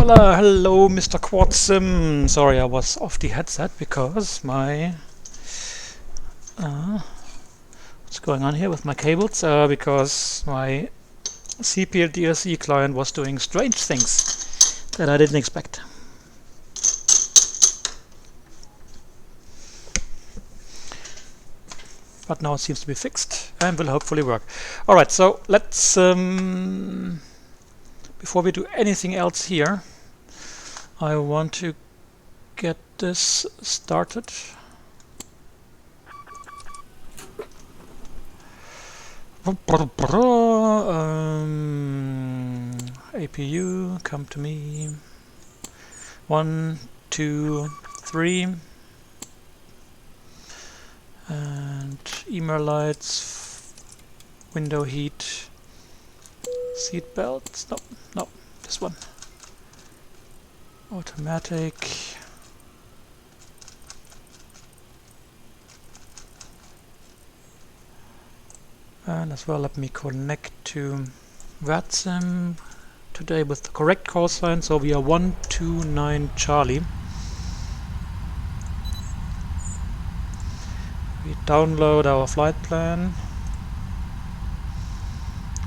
Hello, Mr. VATSIM. Sorry, I was off the headset because my what's going on here with my cables? Because my CPLDSE client was doing strange things that I didn't expect. But now it seems to be fixed and will hopefully work. Alright, so let's before we do anything else here, I want to get this started. APU, come to me. 1, 2, 3. And email lights, window heat, seat belts. No, this one. Automatic. And as well, let me connect to VATSIM today with the correct call sign. So we are 129 Charlie. We download our flight plan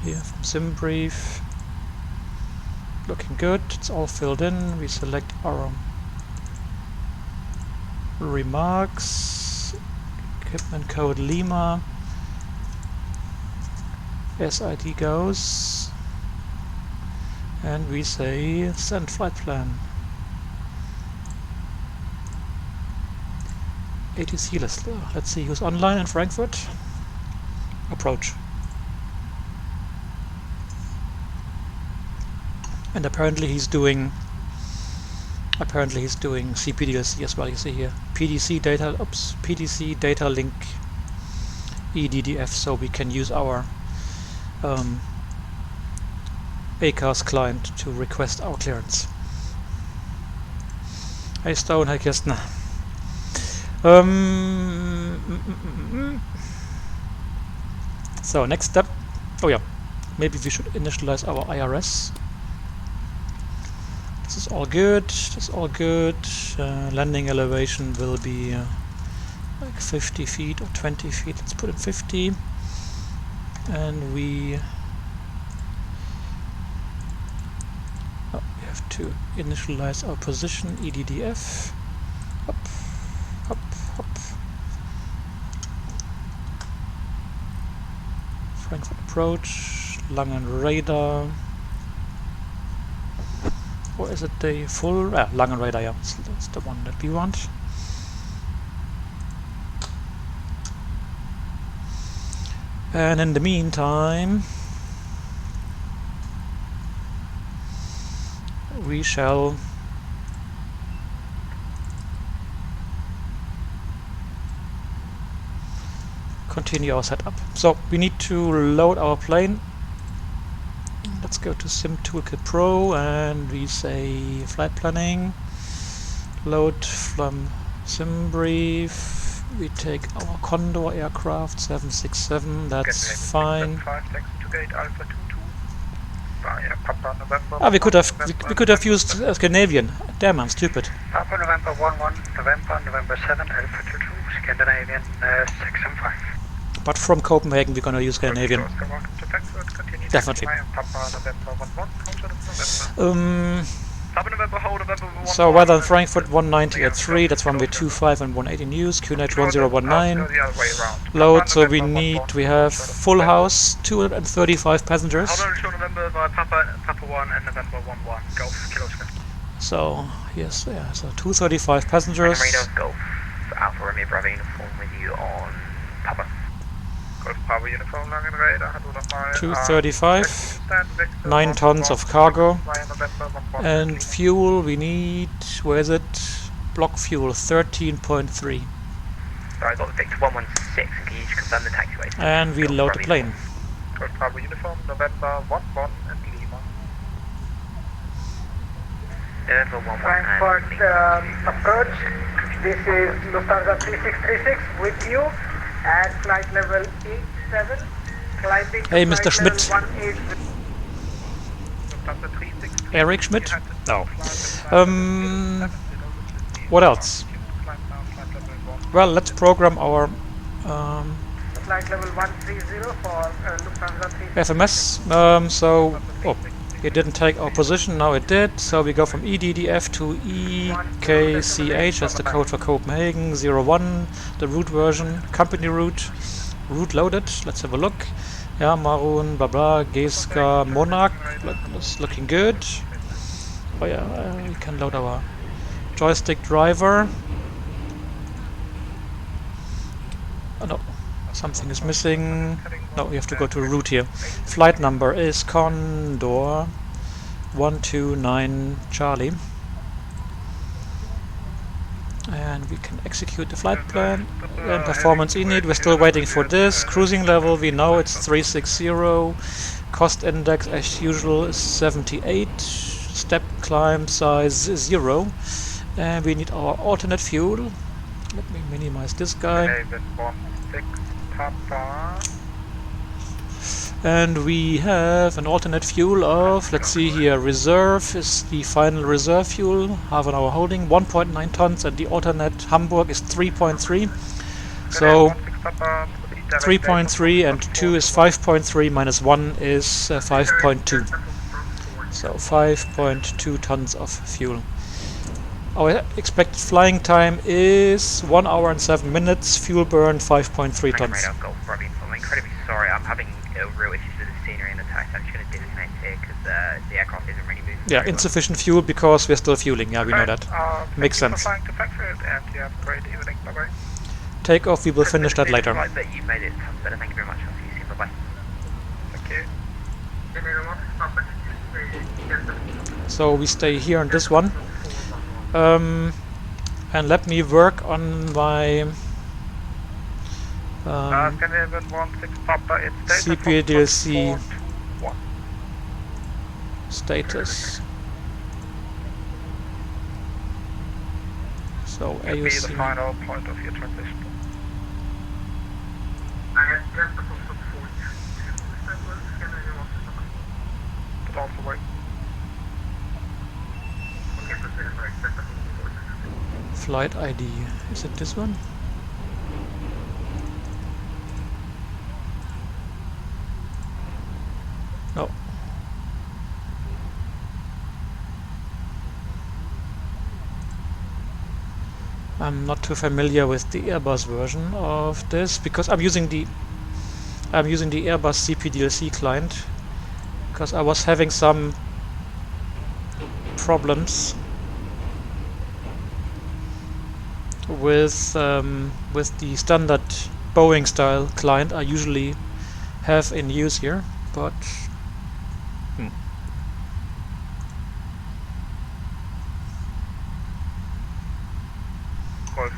here from SimBrief. Looking good, it's all filled in. We select our remarks, equipment code Lima, SID goes, and we say send flight plan. ATC, let's see who's online in Frankfurt. Approach. And apparently he's doing CPDLC as well. You see here PDC data link EDDF, so we can use our EKCH client to request our clearance. Hey Stone, hey Kirsten. So next step, oh yeah, maybe we should initialize our IRS. This is all good, this is all good. Landing elevation will be like 50 feet or 20 feet, let's put it 50. And we have to initialize our position, EDDF. Up. Frankfurt approach, Langen radar. Or is it the full? Langen radar, yeah, that's the one that we want. And in the meantime, we shall continue our setup. So we need to load our plane. Let's go to Sim Toolkit Pro and we say flight planning, load from SimBrief. We take our Condor aircraft 767, that's fine. We could have used Scandinavian. Damn, I'm stupid. Papa November 11, November 7, Alpha 22, Scandinavian 675. But from Copenhagen we're gonna use Scandinavian. Definitely. So weather in Frankfurt 190 at 3, that's runway 25 and 180 news, QNH 1019. Load, so we have full house, 235 passengers. So yes, yeah, so 235 passengers. 235, 9 tons of cargo, and fuel we need, where is it? Block fuel 13.3. And we load the plane. Frankfurt approach, this is Lufthansa 3636 with you at flight level 87, climbing hey Mr. Schmidt. Eric Schmidt? No. What else? Well, let's program our Flight level 130 for Lufthansa 3. FMS. Oh, it didn't take our position, now it did. So we go from EDDF to EKCH, that's the code for Copenhagen, 01, the route version, company route, route loaded, let's have a look. Yeah, Maroon, blah blah, Geska, Monarch, that's looking good. Oh yeah, we can load our joystick driver. Oh no, something is missing. No, we have to go to route here. Flight number is Condor 129 Charlie. And we can execute the flight plan. And performance init, we're still waiting for this. Cruising level, we know it's 360. Cost index, as usual, is 78. Step climb size is 0. And we need our alternate fuel. Let me minimize this guy. And we have an alternate fuel of, let's see here, reserve is the final reserve fuel, half an hour holding, 1.9 tons, and the alternate Hamburg is 3.3. So 3.3 and 2 is 5.3 minus 1 is 5.2. So 5.2 tons of fuel. Our expected flying time is 1 hour and 7 minutes, fuel burn 5.3 tons. I'm incredibly sorry, I'm having real issues with the scenery and the tax. I'm just going to disconnect here because the aircraft isn't really moving. Yeah, insufficient fuel because we're still fueling. Yeah, we know that. Makes sense. Takeoff, we will finish that later. But you've made it better. Thank you very much. I'll see you soon. Bye-bye. Thank you. So we stay here on this one. And let me work on my CPDLC status. So AUC. The final point of your transition. But also wait. Flight ID. Is it this one? No. I'm not too familiar with the Airbus version of this because I'm using the Airbus CPDLC client because I was having some problems with the standard Boeing style client I usually have in use here, but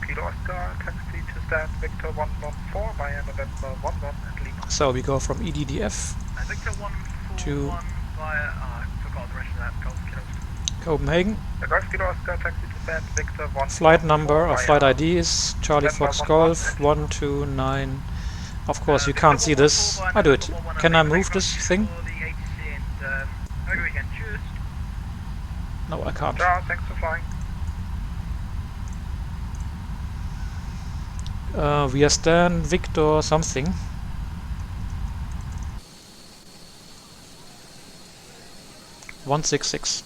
Kilo Oscar, taxi to stand Victor 114 via November 11 at Lima. So we go from EDDF Victor 141 to via, I forgot the rest of that, Golf Kilo. Copenhagen. Golf Kilo Oscar, taxi to stand Victor 1. Flight number or flight ID is Charlie Fox Golf 129. Of course you can't see this. I do it. Can I move this thing? No, I can't. Thanks for flying. We are Stan Victor something. (166).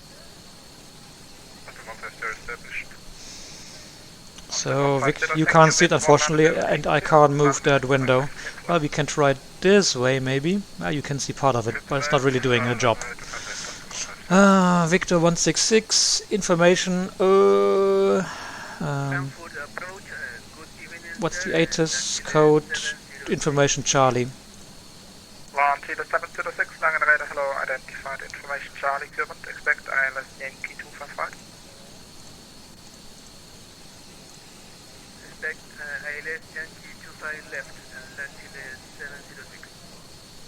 So Vic, you can't see it unfortunately, and I can't move that window. Well, we can try it this way maybe. You can see part of it, but it's not really doing a job. Victor 166 information. What's the ATIS code? Information Charlie. Launch 706, Langen Radar, hello, identified information Charlie, current, expect ILS Yankee 255. Expect ILS Yankee 25 left, land Chile 706.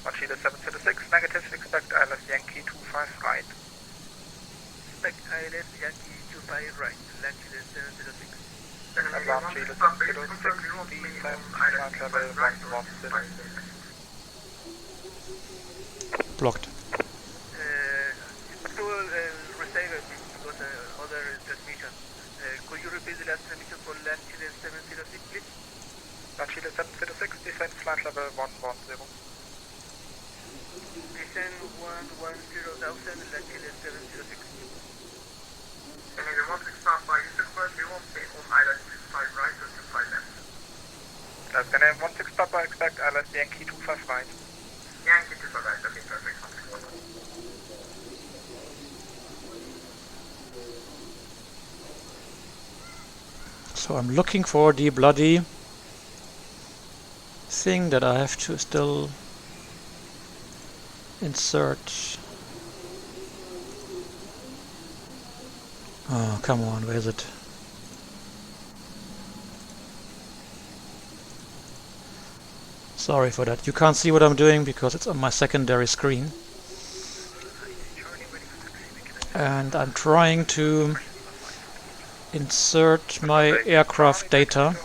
Launch 706, negative, expect ILS Yankee 25 right. Expect ILS Yankee 25 right, land Chile 706. Launch 706, descent, flight level 110. Blocked. descend 110,000, land Chile 706. Canadian 16 Papa, you should first be on island 5 right or 25 left. Canadian 16 Papa, expect island Yankee 25 right. Yankee 25 right, okay, perfect. So I'm looking for the bloody thing that I have to still insert. Oh, come on, where is it? Sorry for that. You can't see what I'm doing because it's on my secondary screen. And I'm trying to insert my aircraft data.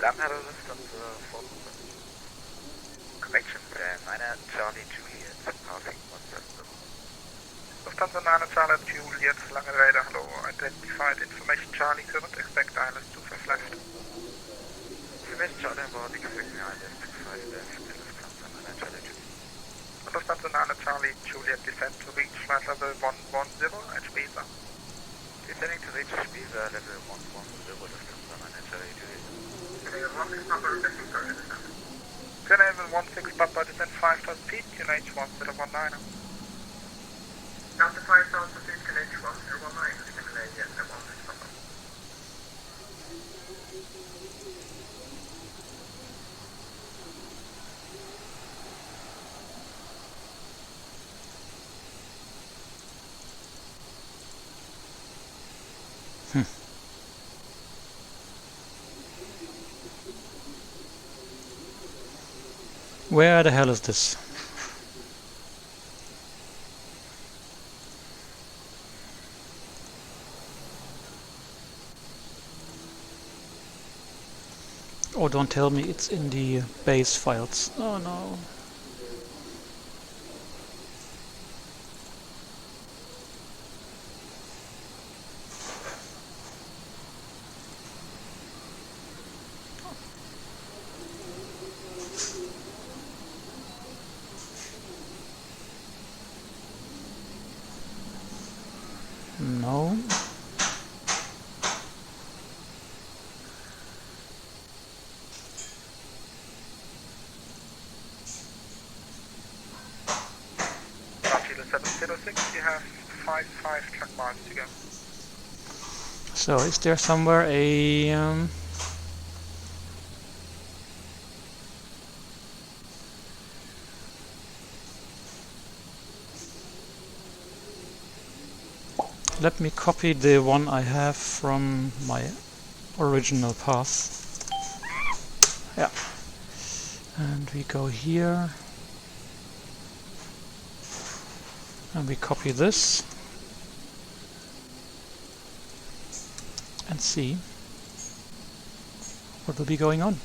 Dann hat er Lufthansa von Connection meiner Charlie Juliet passing 170. Lufthansa 9 Charlie Juliet, lange Rede, hello, identified information Charlie, current expect island 25 left. Information Charlie about expecting island 25 left, Lufthansa 9 Charlie Juliet. Lufthansa 9 Charlie Juliet descend to reach flight level 110 at Spesa. Descending to reach Spesa level 110, Lufthansa 9 Charlie Juliet. Canadian 16 Papa, descend 5,000 feet, QNH 1019. Down to 5,000 feet, QNH 1019, Canadian 16 Papa. Where the hell is this? Oh, don't tell me it's in the base files. Oh no. No. Chile 706, you have 5 track miles to go. So is there somewhere a let me copy the one I have from my original path. Yeah. And we go here. And we copy this. And see what will be going on.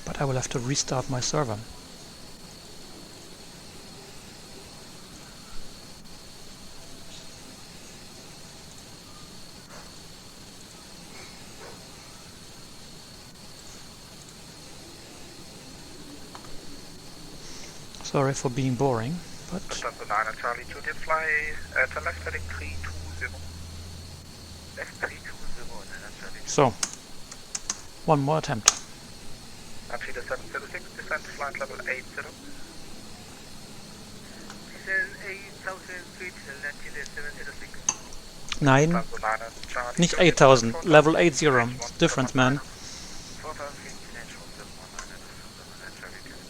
But I will have to restart my server. Sorry for being boring, but... Lufthansa 9 Charlie Juliet, fly to left heading 320. Left 320, So, one more attempt. Chile 706, descend flight level 80. Descend 8,000 feet, land Chile 706. Nine, Lufthansa 9 Charlie nicht Juliet, 8,000, level 80. Difference, man. 4,000 feet, QNH 1719, Lufthansa 9 Charlie Juliet.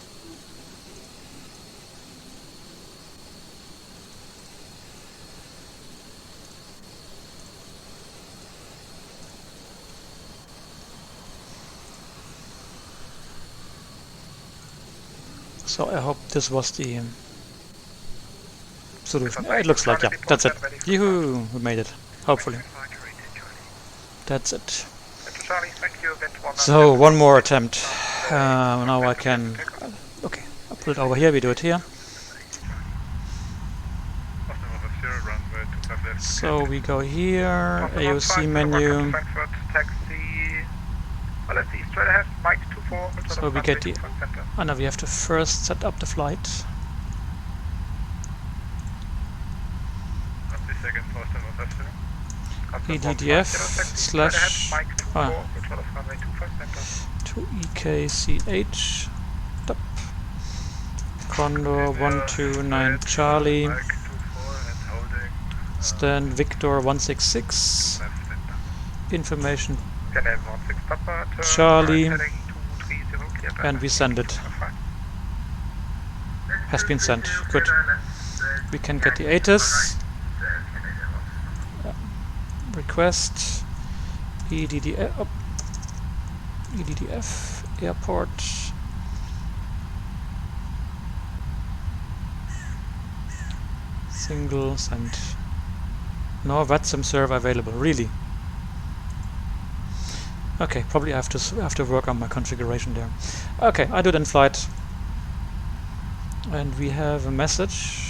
So I hope this was the solution. It looks like, yeah, that's it. Yoo-hoo, we made it, hopefully. That's it. So, one more attempt. Now I can... Okay, I'll put it over here, we do it here. runway 25 left. So we go here, AOC menu. Frankfurt, taxi. Well, let's see, straight ahead, Mike 24. So we get the... Oh no, we have to first set up the flight. EDDF/2EKCH. Condor 129 Charlie. Stand Victor 166. Information Charlie. And we send it. Has been sent. Good. We can get the ATIS. Request EDDF airport. Single send. No VATSIM server available. Really? Okay, probably I have to work on my configuration there. Okay, I do it in flight. And we have a message.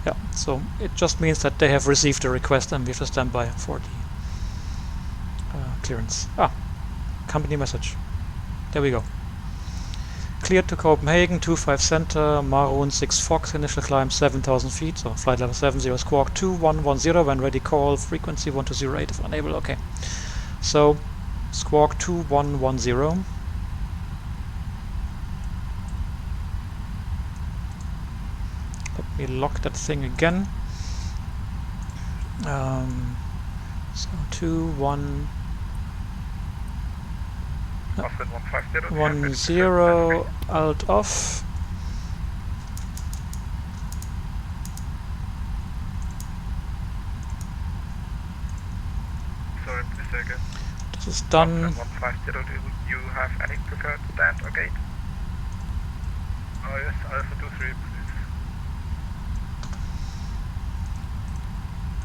Yeah, so it just means that they have received the request and we have to stand by for the clearance. Company message. There we go. Cleared to Copenhagen, 25 center, Maroon 6 Fox, initial climb 7,000 feet, so flight level 70, squawk 2110, when ready call, frequency 1208 if unable, okay. So, squawk 2110. Let me lock that thing again. So 2110 alt off. Sorry, please again. This is done. 150, do you have any preferred stand or gate? Oh yes, Alpha 23, please.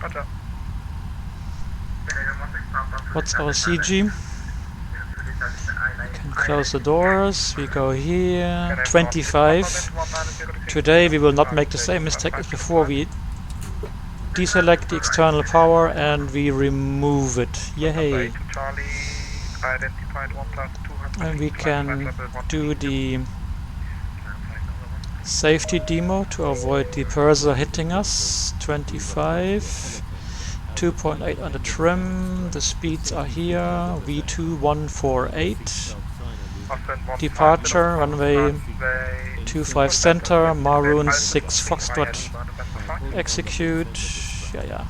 Roger. What's our CG? Can close the doors. We go here. 25. Today we will not make the same mistake as before. We deselect the external power and we remove it. Yay! And we can do the safety demo to avoid the purser hitting us. 25. 2.8 on the trim, the speeds are here, V2148, departure, runway 25 center, Maroon 6 Foxtrot, execute, yeah,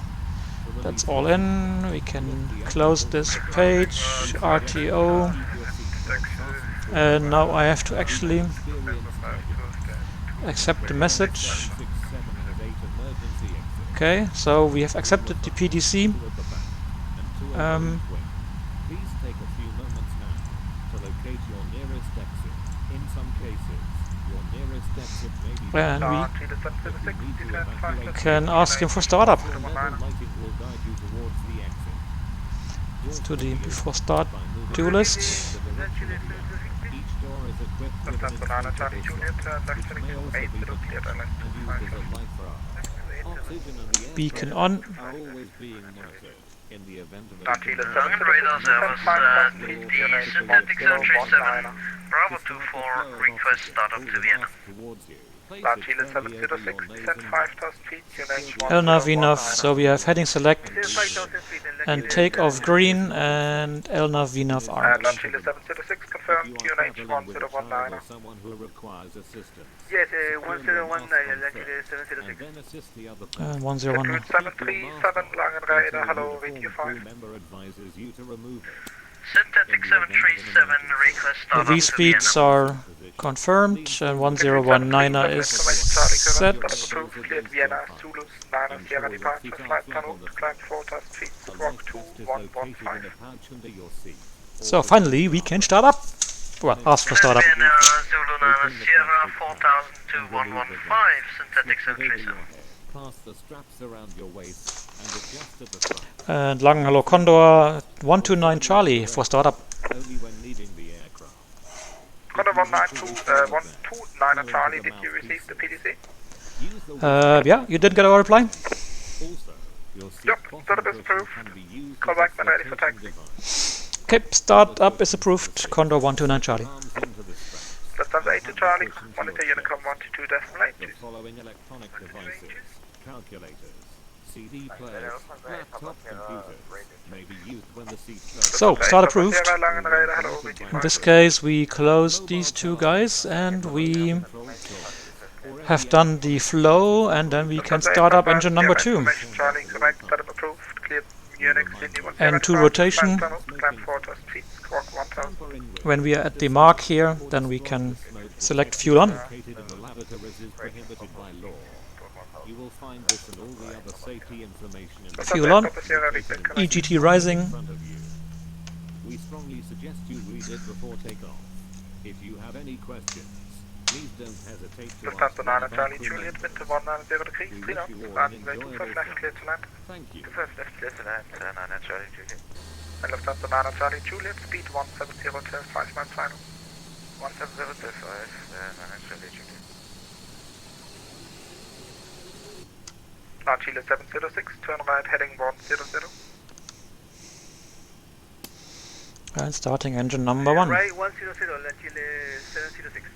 that's all in, we can close this page, RTO, and now I have to actually accept the message. Okay, so we have accepted the PDC. And we can ask him for startup. Let's do the before start do list. Beacon on. Radar service, the synthetic 737, Bravo 24, request startup to Vienna. Enough, enough. So we have heading select and take off green and Elnav VNAV armed. Chile 706 confirmed, QNH 1019. Yes, 1019, Chile 706. 1019. 737, Langenreiter, hello, VT5. Synthetic 737, request startup The V-speeds are confirmed and 1019 is set. Vienna, Zulu, 9 Sierra departure, flight tunnel, climb 4 test feet, squawk 2115. So finally we can start up. Well, ask for startup. Vienna, Zulu 9 Sierra 4000-2115, synthetic 737. And Lang, hello, Condor 129 Charlie for startup. Condor 129 Charlie, did you receive the PDC? Yeah, you did get our reply? Yep, startup is approved. Call back when ready for taxi. Okay, startup is approved. Condor 129 Charlie. Lufthansa 8 to Charlie, monitor Unicom 122.8. The following electronic devices, calculators, CD players, laptop computers may be used when the seat So, start approved. In this case, we close these two guys and we have done the flow, and then we can start up engine number 2. Charlie, correct, startup approved. Cleared Munich, Sydney 17. And to rotation. Climb 4 feet, squawk 1000. When we are at the mark here, then we can select fuel on. You will find this and all the other safety information in Fuel on. EGT rising. We strongly suggest you read it before takeoff. If you have any questions, please don't hesitate to ask. Lufthansa 9 Charlie, Juliet, wind to 190 degrees, clean up, landing way 25 left, clear to land. Thank you. 25 left, clear to land, 9 Charlie, Juliet. And Lufthansa 9 Charlie, Juliet, speed 170 5 miles final. 170 5, 9 Charlie, Juliet. Now Chile 706, turn right, heading 100. And starting engine number 1. Right 100, land Chile 706.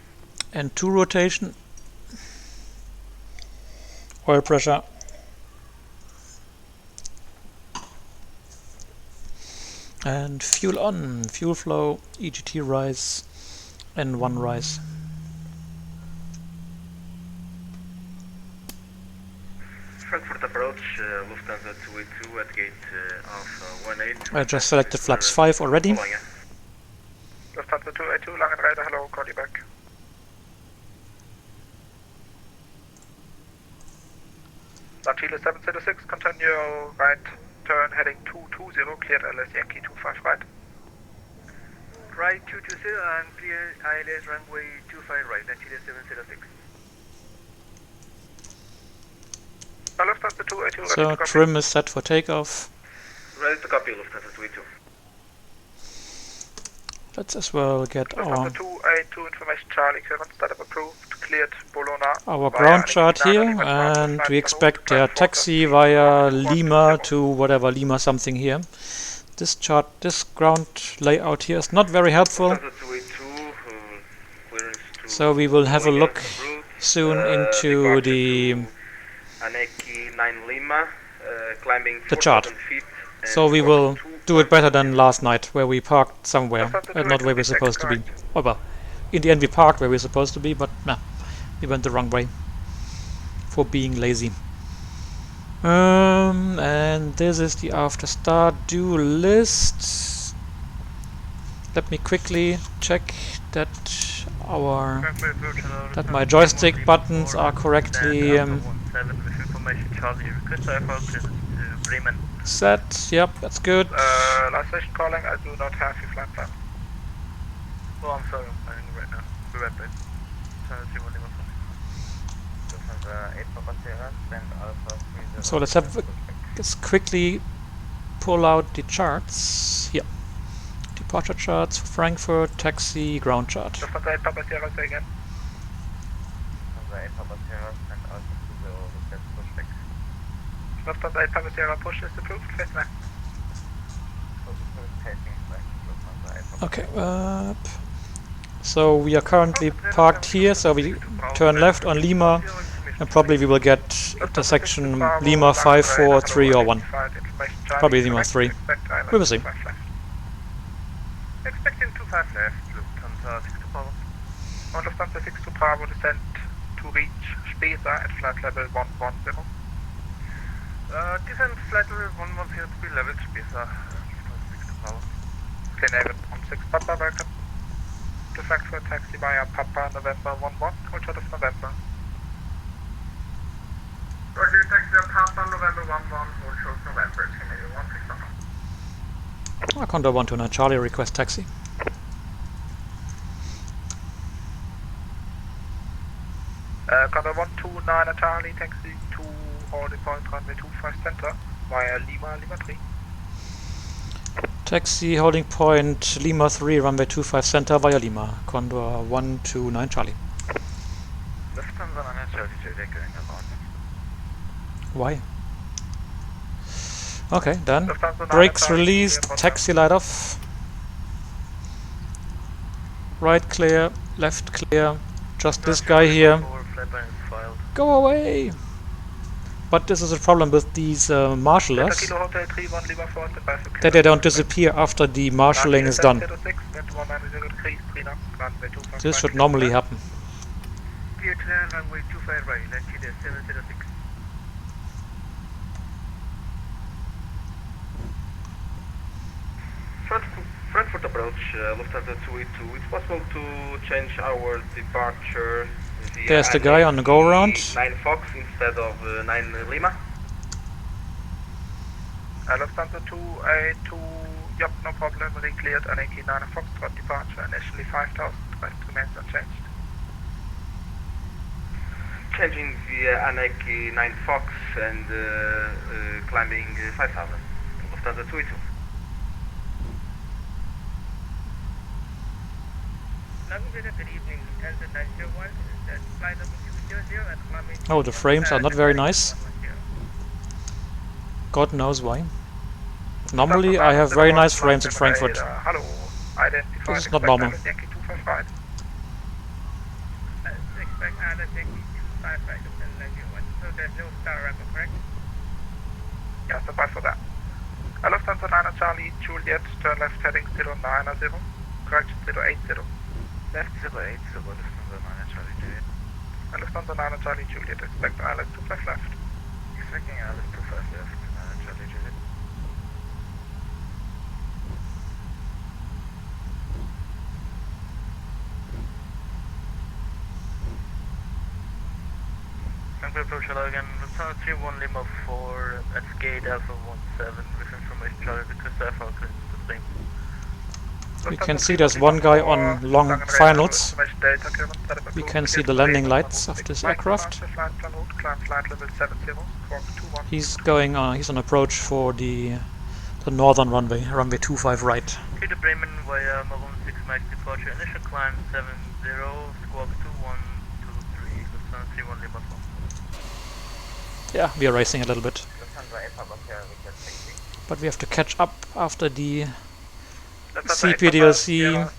And to rotation. Oil pressure. And fuel on, fuel flow, EGT rise, N1 rise. Frankfurt approach, Lufthansa 282 at gate Alpha 18. I just selected flaps 5 already. Lufthansa 282, Langenreiter, hello, call you back. Chile 706, continue right turn heading 220, cleared LS Yankee 25 right. Right 220 and clear ILS runway 25 right, then Chile 706. Lufthansa 282, So trim is set for takeoff. Ready to copy, Lufthansa 282. Let's as well get Lufthansa 282, information Charlie, current startup approved, cleared Bologna. our ground chart here, and we expect a taxi via Lima to whatever, Lima something here. This chart, this ground layout here is not very helpful, so we will have a look soon into the chart. So we will do it better than last night, where we parked somewhere, not where we're supposed to be. Oh well, in the end we parked where we're supposed to be, but nah, we went the wrong way for being lazy. And this is the after start do list. Let me quickly check that my joystick buttons are correctly set. Yep, that's good. Last station calling, I do not have your flight plan. Oh, I'm sorry, I'm planning right now. Be right back. So let's quickly pull out the charts here. Departure charts for Frankfurt, taxi, ground chart. Lufthansa 8 Papa Sierra, say again. Lufthansa 8 Papa Sierra, push is approved, fast now. Okay, so we are currently parked here, so we turn left on Lima, and probably we will get intersection Lima 5, 4, 3 or 1. Probably Lima 3. We will see. Expecting 25 left, Lufthansa 6 to Bravo. On Lufthansa 6 to Bravo, descent to reach Spesa at flight level 110. Descent flight level 110 to be leveled Spesa. Lufthansa 6 to Bravo. Clear 16 Papa, welcome to Frankfurt, taxi via Papa November 11, call shot of November. Roger, taxi via Papa November 11, call shot of November, Canadian 161. Condor 129 Charlie, request taxi. Condor 129 Charlie, taxi to holding point runway 25 center via Lima 3. Taxi holding point Lima 3, runway 25 center via Lima. Condor 129 Charlie. Lufthansa 9 Charlie Juliet going about. Why? Okay, then. Lufthansa 9 Brakes Charlie released, Juliet, taxi light off. Right clear, left clear. Just this guy here. Go away! But this is a problem with these marshalers, Kilo Hotel 31 Lima 4, standby for that they don't disappear after the marshalling is done. 06, wind 190 degrees, 3 knots, runway 25. This should normally happen. Clear to land, runway 25 right, land Chile 706. Frankfurt approach, Lufthansa 282. It's possible to change our departure via There's the guy on the go-around. 9 Fox instead of 9 Lima. Lufthansa 282, yep, no problem, re-cleared, NAK 9 Foxtrot departure, initially 5,000, rest remains unchanged. Changing via ANAC 9 Fox and climbing 5,000. Lufthansa 282. Good evening, Lufthansa 901, that's flight number 200 and climbing. Oh, the frames are not very nice. God knows why. Normally I have very nice frames in Frankfurt. Hello, identified. This is not normal. Yankee 255. Expect Alice Yankee 255, Lufthansa 901, so there's no star ramp, correct? Yeah, standby for that. Lufthansa 9 Charlie Juliet, turn left heading 090, correction 080. Left 080, Lufthansa 9 Charlie Juliet. Lufthansa 9 Charlie Juliet, expect Alice 25 left. Expecting Alice 25 left, 9 Charlie Juliet. Frankfurt approach hello again, Lufthansa 31 Lima 4 at gate Alpha 17 with information Charlie request Alpha clearance to claim. We can see there's one guy on long finals. We can see the landing lights of this aircraft. He's going, he's on approach for the northern runway, runway 25 right. Okay, to Bremen via Maroon 6 Max departure, initial climb 70, squawk 2123, Lufthansa 31 Lima 4. Yeah, we are racing a little bit. But we have to catch up after the CPDLC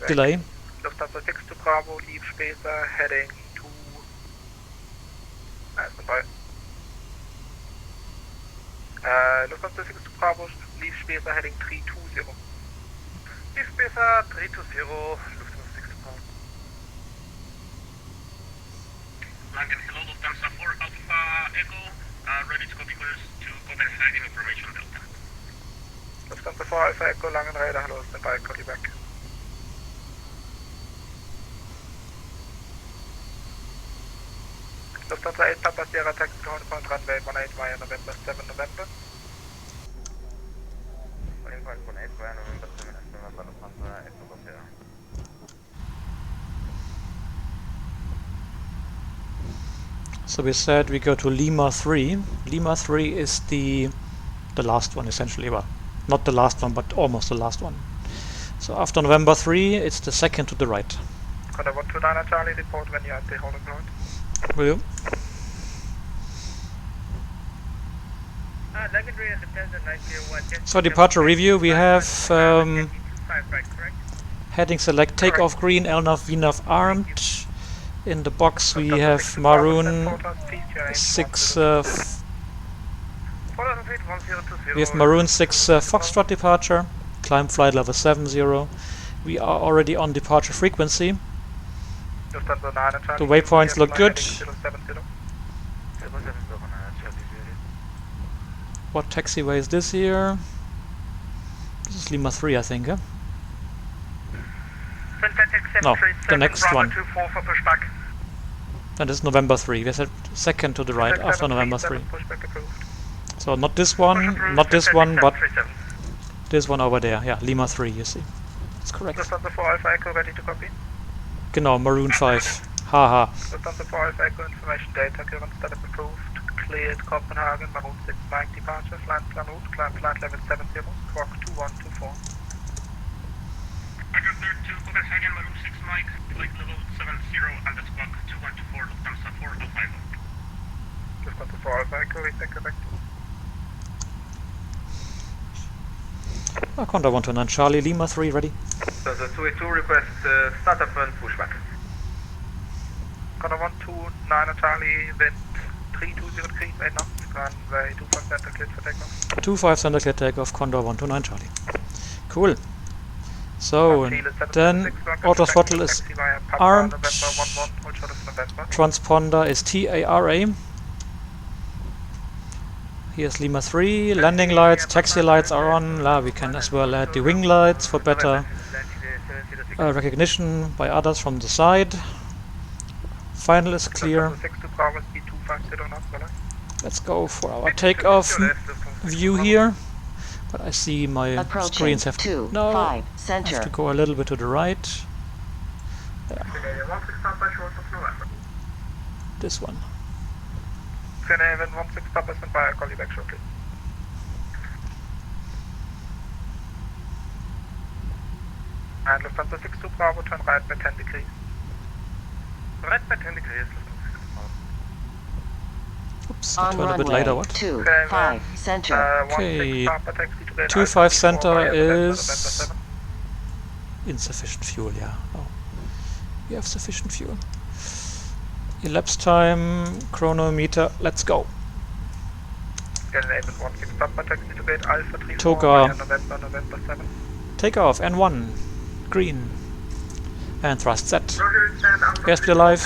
delay. Lufthansa 6 to Bravo, leave spacer, heading to... standby. Lufthansa 6 to Bravo, leave spacer, heading 320. Leave spacer, 320, Lufthansa 6 to Bravo. London, hello, Lufthansa 4 Alpha Echo, ready to copy course to Copenhagen Information Delta. Lufthansa 4 Alpha Echo, Langenrede, hello, standby, call you back. Lufthansa 8 Papa Sierra taxi to Horn Point runway 18 via November 7 November. So we said we go to Lima 3. Lima 3 is the last one essentially, well, not the last one, but almost the last one. So after November 3, it's the second to the right. Condor 129 Charlie, report when you're at the holding point. Will you? So departure review, we have heading select takeoff green, LNAV, VNAV armed. In the box we have Maroon 6 we have Maroon 6 Foxtrot departure, climb flight level 70. We are already on departure frequency. The waypoints look good. What taxiway is this here? This is Lima 3, I think, huh? No, the next one. That is November 3. We said second to the right after November 3. So not this one, but this one over there. Yeah, Lima 3, you see. That's correct. Lufthansa 4 Alpha Echo, ready to copy. Genau, Maroon 5. Haha. Lufthansa 4 Alpha Echo, information data, current status approved. Cleared Copenhagen, Maroon 6 Mike departure, flight plan route, climb flight level 70, squawk 2123. 2124. I got there to Copenhagen, Maroon 6 Mike, flight level 70 and the squawk 2124 Lufthansa 4 Alpha. Lufthansa 4 Alpha Echo, reset correct. Condor 129 Charlie, Lima 3 ready. So the 282 request startup and pushback. Condor 129 Charlie, wind 320 degrees, 8 knots, runway 25 center cleared for takeoff. 25 center clear takeoff, Condor 129 Charlie. Cool. So then auto throttle is armed, transponder is TARA. Here's Lima 3, landing lights, taxi lights are on. We can as well add the wing lights for better recognition by others from the side. Final is clear. Let's go for our takeoff view here. But I see my screens have to, have to go a little bit to the right. Yeah. This one. Finhaven 16 Papa stand by, I'll call you back shortly. And Lufthansa 62 Bravo, turn right by 10 degrees. Right by 10 degrees, Oops, I turned a bit later, what? 25 center. Okay, 25 center is insufficient fuel, yeah. Oh, we have sufficient fuel. Elapsed time, chronometer, let's go. Toga, takeoff, N1, green, and thrust set. Airspeed alive.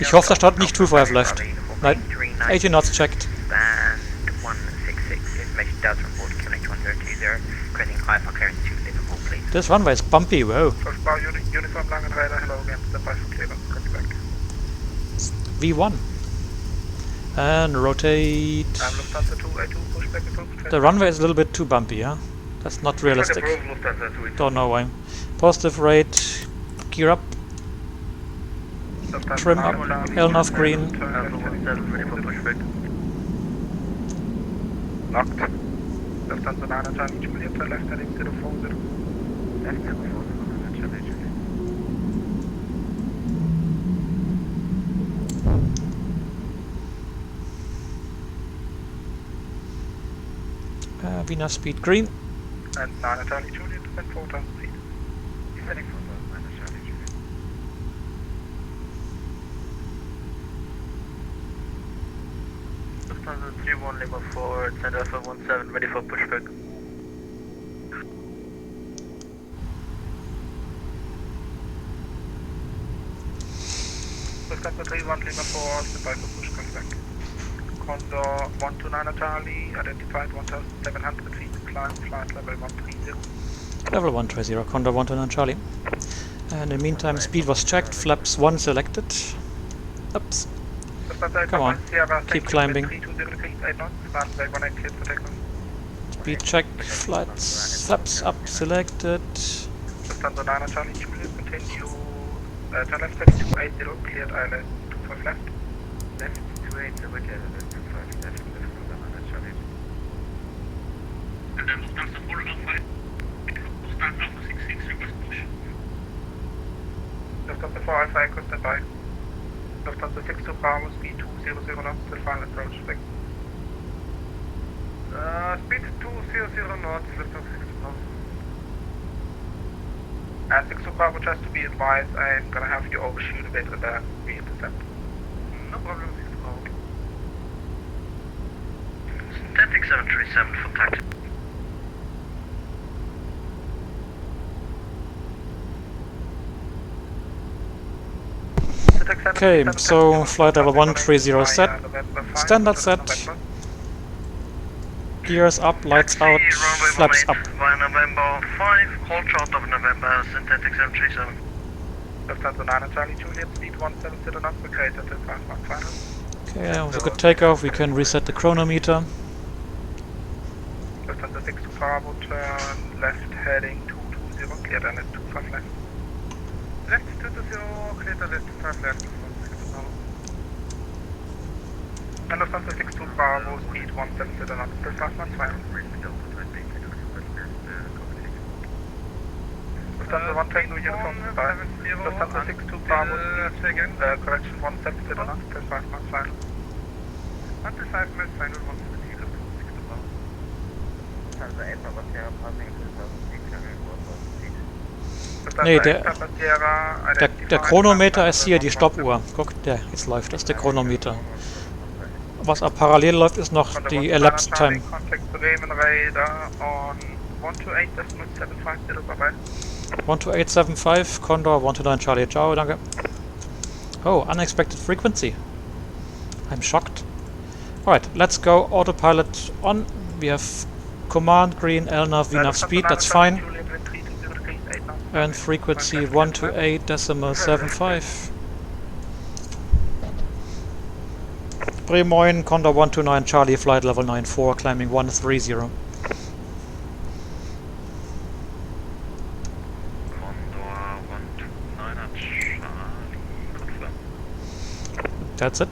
Ich hoffe, da stand nicht 25 left. Nein, 18 knots checked. Band 166, information does report connect 1020, requesting high for clearance to Liverpool, please. This runway is bumpy, whoa. Uniform Langen Radar, hello again, stand by for clearance, copy back. V1. And rotate. Lufthansa 282, push back approved. The runway is a little bit too bumpy, yeah? That's not realistic. Don't know why. Positive rate, gear up. Trim up, Elnov green. Locked. Lufthansa 9 Charlie Juliet, left heading 040. Left 040, Charlie Juliet. Vina speed green. And 9 Charlie Juliet, and 4,000 feet. Descending 4,000, 9 Charlie Juliet. Lufthansa 31 Lima 4, send Alpha 17, ready for pushback. Lufthansa 31 Lima 4, stand by for push, come back. Condor 129 Charlie, identified 1,700 feet, climb, flight level 130. Level 130, Condor 129 Charlie. And in the meantime, speed was checked, flaps 1 selected. Oops. Come on, keep climbing. Speed check, flights, flaps up selected. Lufthansa 9 Charlie Juliet, continue. Turn left heading 280, cleared ILS 25 left. Left 280, cleared ILS 25 left, Lufthansa Charlie. And then Lufthansa 4 Alpha, Lufthansa Alpha 66, request push. Lufthansa 4 Alpha Echo, stand by. Lufthansa 62 Bravo, speed 200 knots, till final approach, back. Speed 200 knots, Lufthansa 62 Bravo. And 62 Bravo, just to be advised, I'm gonna have you overshoot a bit and then re-intercept. No problem, 62 Bravo. Static 737 for taxi. Okay, so flight level 130 set, standard set, gears up, lights out, flaps up. By November 5, hold short of November, synthetic 737. Lufthansa 9 Charlie Juliet, speed 170 knots, located at 51 final. Okay, with a good takeoff, we can reset the chronometer. Lufthansa 62 Bravo, turn left heading 220, cleared and at 25 left. Left 220, cleared and at 25 left. And Lufthansa 62 Bravo, speed 170 knots, plus 5 knots, final. Lufthansa 1 Tango Uniform 5. Lufthansa 62 Bravo, speed, correction 170 knots, plus 5 knots, final. 125 miles, final 170, Lufthansa 62 Bravo. Lufthansa 8 Papa Sierra, passing 2006, Nee, der Chronometer ist hier die Stoppuhr. Guck, jetzt läuft das, der Chronometer. Was auch parallel läuft, ist noch die Elapsed Time. Contact Bremen Radar on 128.750, bye-bye. 12875, Condor 129 Charlie, ciao, danke. Oh, unexpected frequency. I'm shocked. Alright, let's go autopilot on. We have command green, LNAV, VNAV speed, that's fine. And frequency 128.75. Bremoin, Condor 129 Charlie, flight level 94, climbing 130. That's it.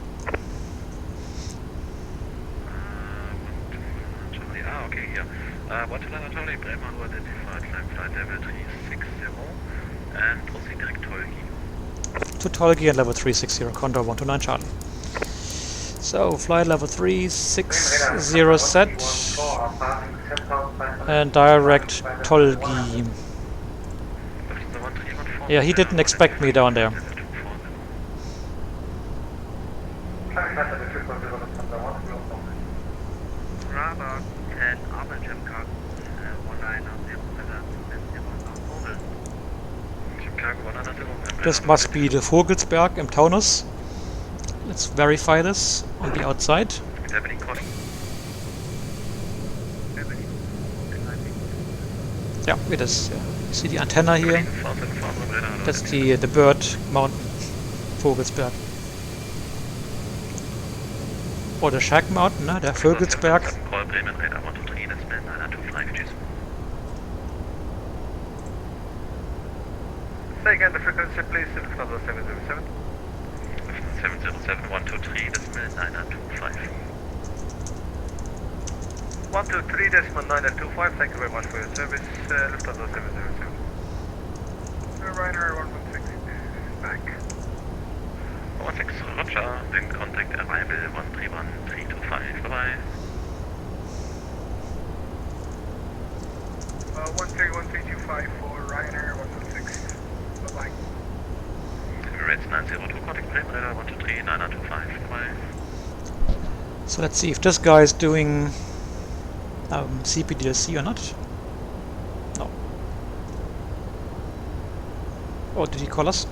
Okay, here. 129 Charlie, Bremen who identified, climb flight level 360 and proceed direct Tolgi. To Tolgi and level 360, Condor 129 Charlie. So, flight level 360 set and direct Tolgi. Yeah, he didn't expect me down there. Radar 10 Armor Jim Cargo 190. This must be the Vogelsberg im Taunus. Let's verify this on the outside. Yeah, it is. Yeah. You see the antenna here? That's the bird mountain, Vogelsberg. Or the Shag Mountain, ne? Der Vogelsberg. Say again the frequency, please, Lufthansa 707. 707 123 decimal 925. 123 decimal 925, thank you very much for your service, Lufthansa 707. Ryanair 116 is back. 16 Roger, in contact arrival 131 325, bye-bye. 131325 for Ryanair 116, bye-bye. Emirates 902, contact Bremen Radar 123 925, bye-bye. So let's see if this guy is doing CPDLC or not. No. Oh, did he call us?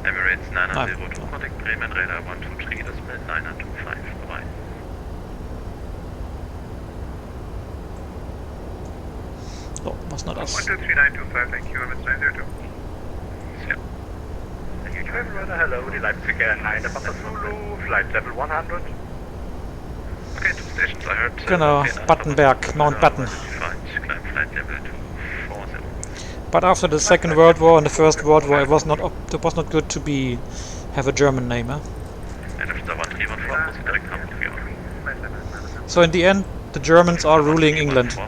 Emirates 902, contact Bremen Radar 123 decimal 925, bye-bye. No, was not us. 123925, thank you, Emirates 902. Yeah. Hello, the Leipzig Airline, Papa Zulu, flight level 100. Okay, 2 stations I heard. Genau, Battenberg, Mount Batten. Climb flight level 240. But after the Second World War and the First World War, it was not good to have a German name, huh? And if the 1314 muss direkt haben, So in the end, the Germans are ruling England.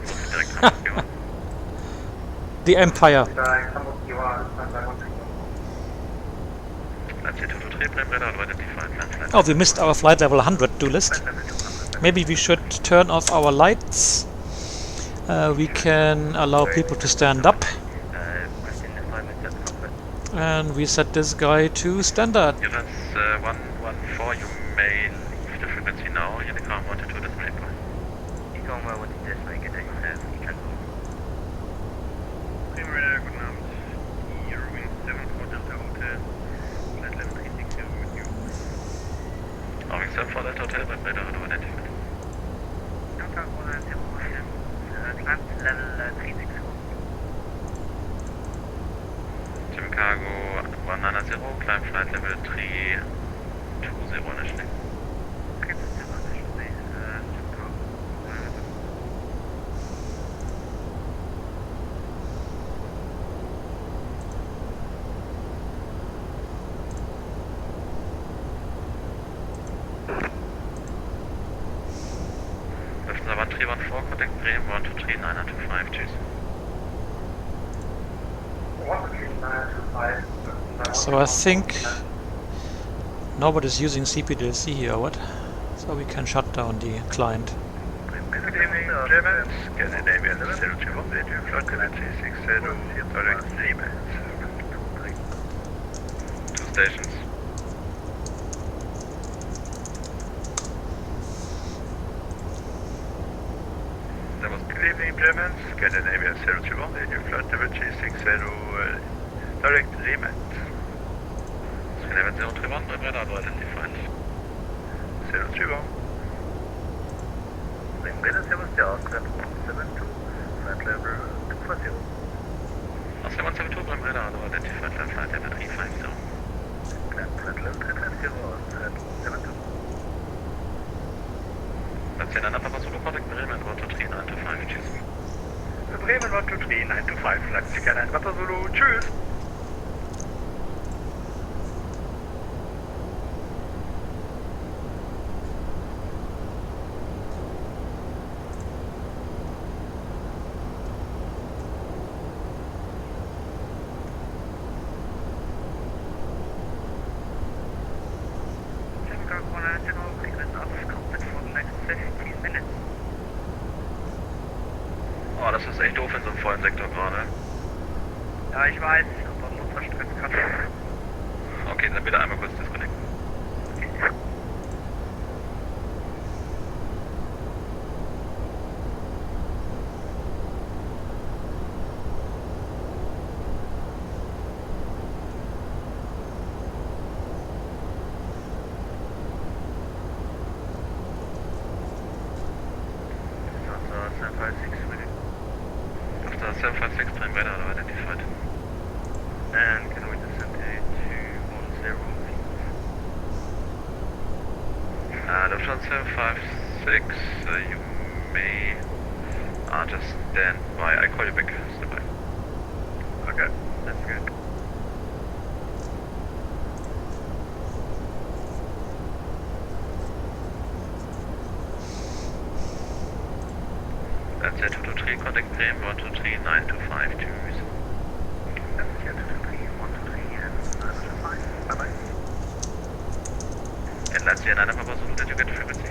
The Empire. Oh, we missed our flight level 100 do list. Maybe we should turn off our lights. We can allow people to stand up. And we set this guy to standard. Units 114, you may leave the frequency now. Unicom 122 display point. Unicom 122 display, get you can go. Bremen Radar, guten Abend. Eurowing 74 Delta Hotel, flight level 360 with you. Roving 74 Delta Hotel, Bremen Radar, how do I identify? Delta 190 Hotel, climb level 360. Jim Cargo 190, climb flight level 320 initially. Okay, that's it, initially, Jim Cargo. 314, contact Bremen 123 925, cheers. 123 925. So I think nobody's using CPDLC here, or what? So we can shut down the client. Good evening, German. Scandinavian 021, radio flight connect 360, direct Bremen. 2 stations. That was good evening, German. Scandinavian 021, radio flight level 360, direct Bremen. Scandinavian 031, radar identified. 031. Bremen Sebastian, climb 172, flight level 240. Oscar 172, Bremen radar identified, flight level 350. Climb flight level 350, 72. That's in another Papa contact Bremen 123 925, cheers. Bremen 123 925, flight scanner Papa Zulu, tschüss. Oh, das ist echt doof in so einem vollen Sektor gerade. Ja, ich weiß, aber muss verstreckt kann. Okay, dann bitte einmal kurz disconnecten. Okay. After 756, Prime radar identified. And can we descend to 210 feet? Lufthansa 756, you may just stand by. I call you back, stand by. Okay, that's good. That's it, 223, contact Bremen 123 925, cheers. That's it, 223 123 and 925, bye bye. And let's see another Papa Zulu, did you get the frequency?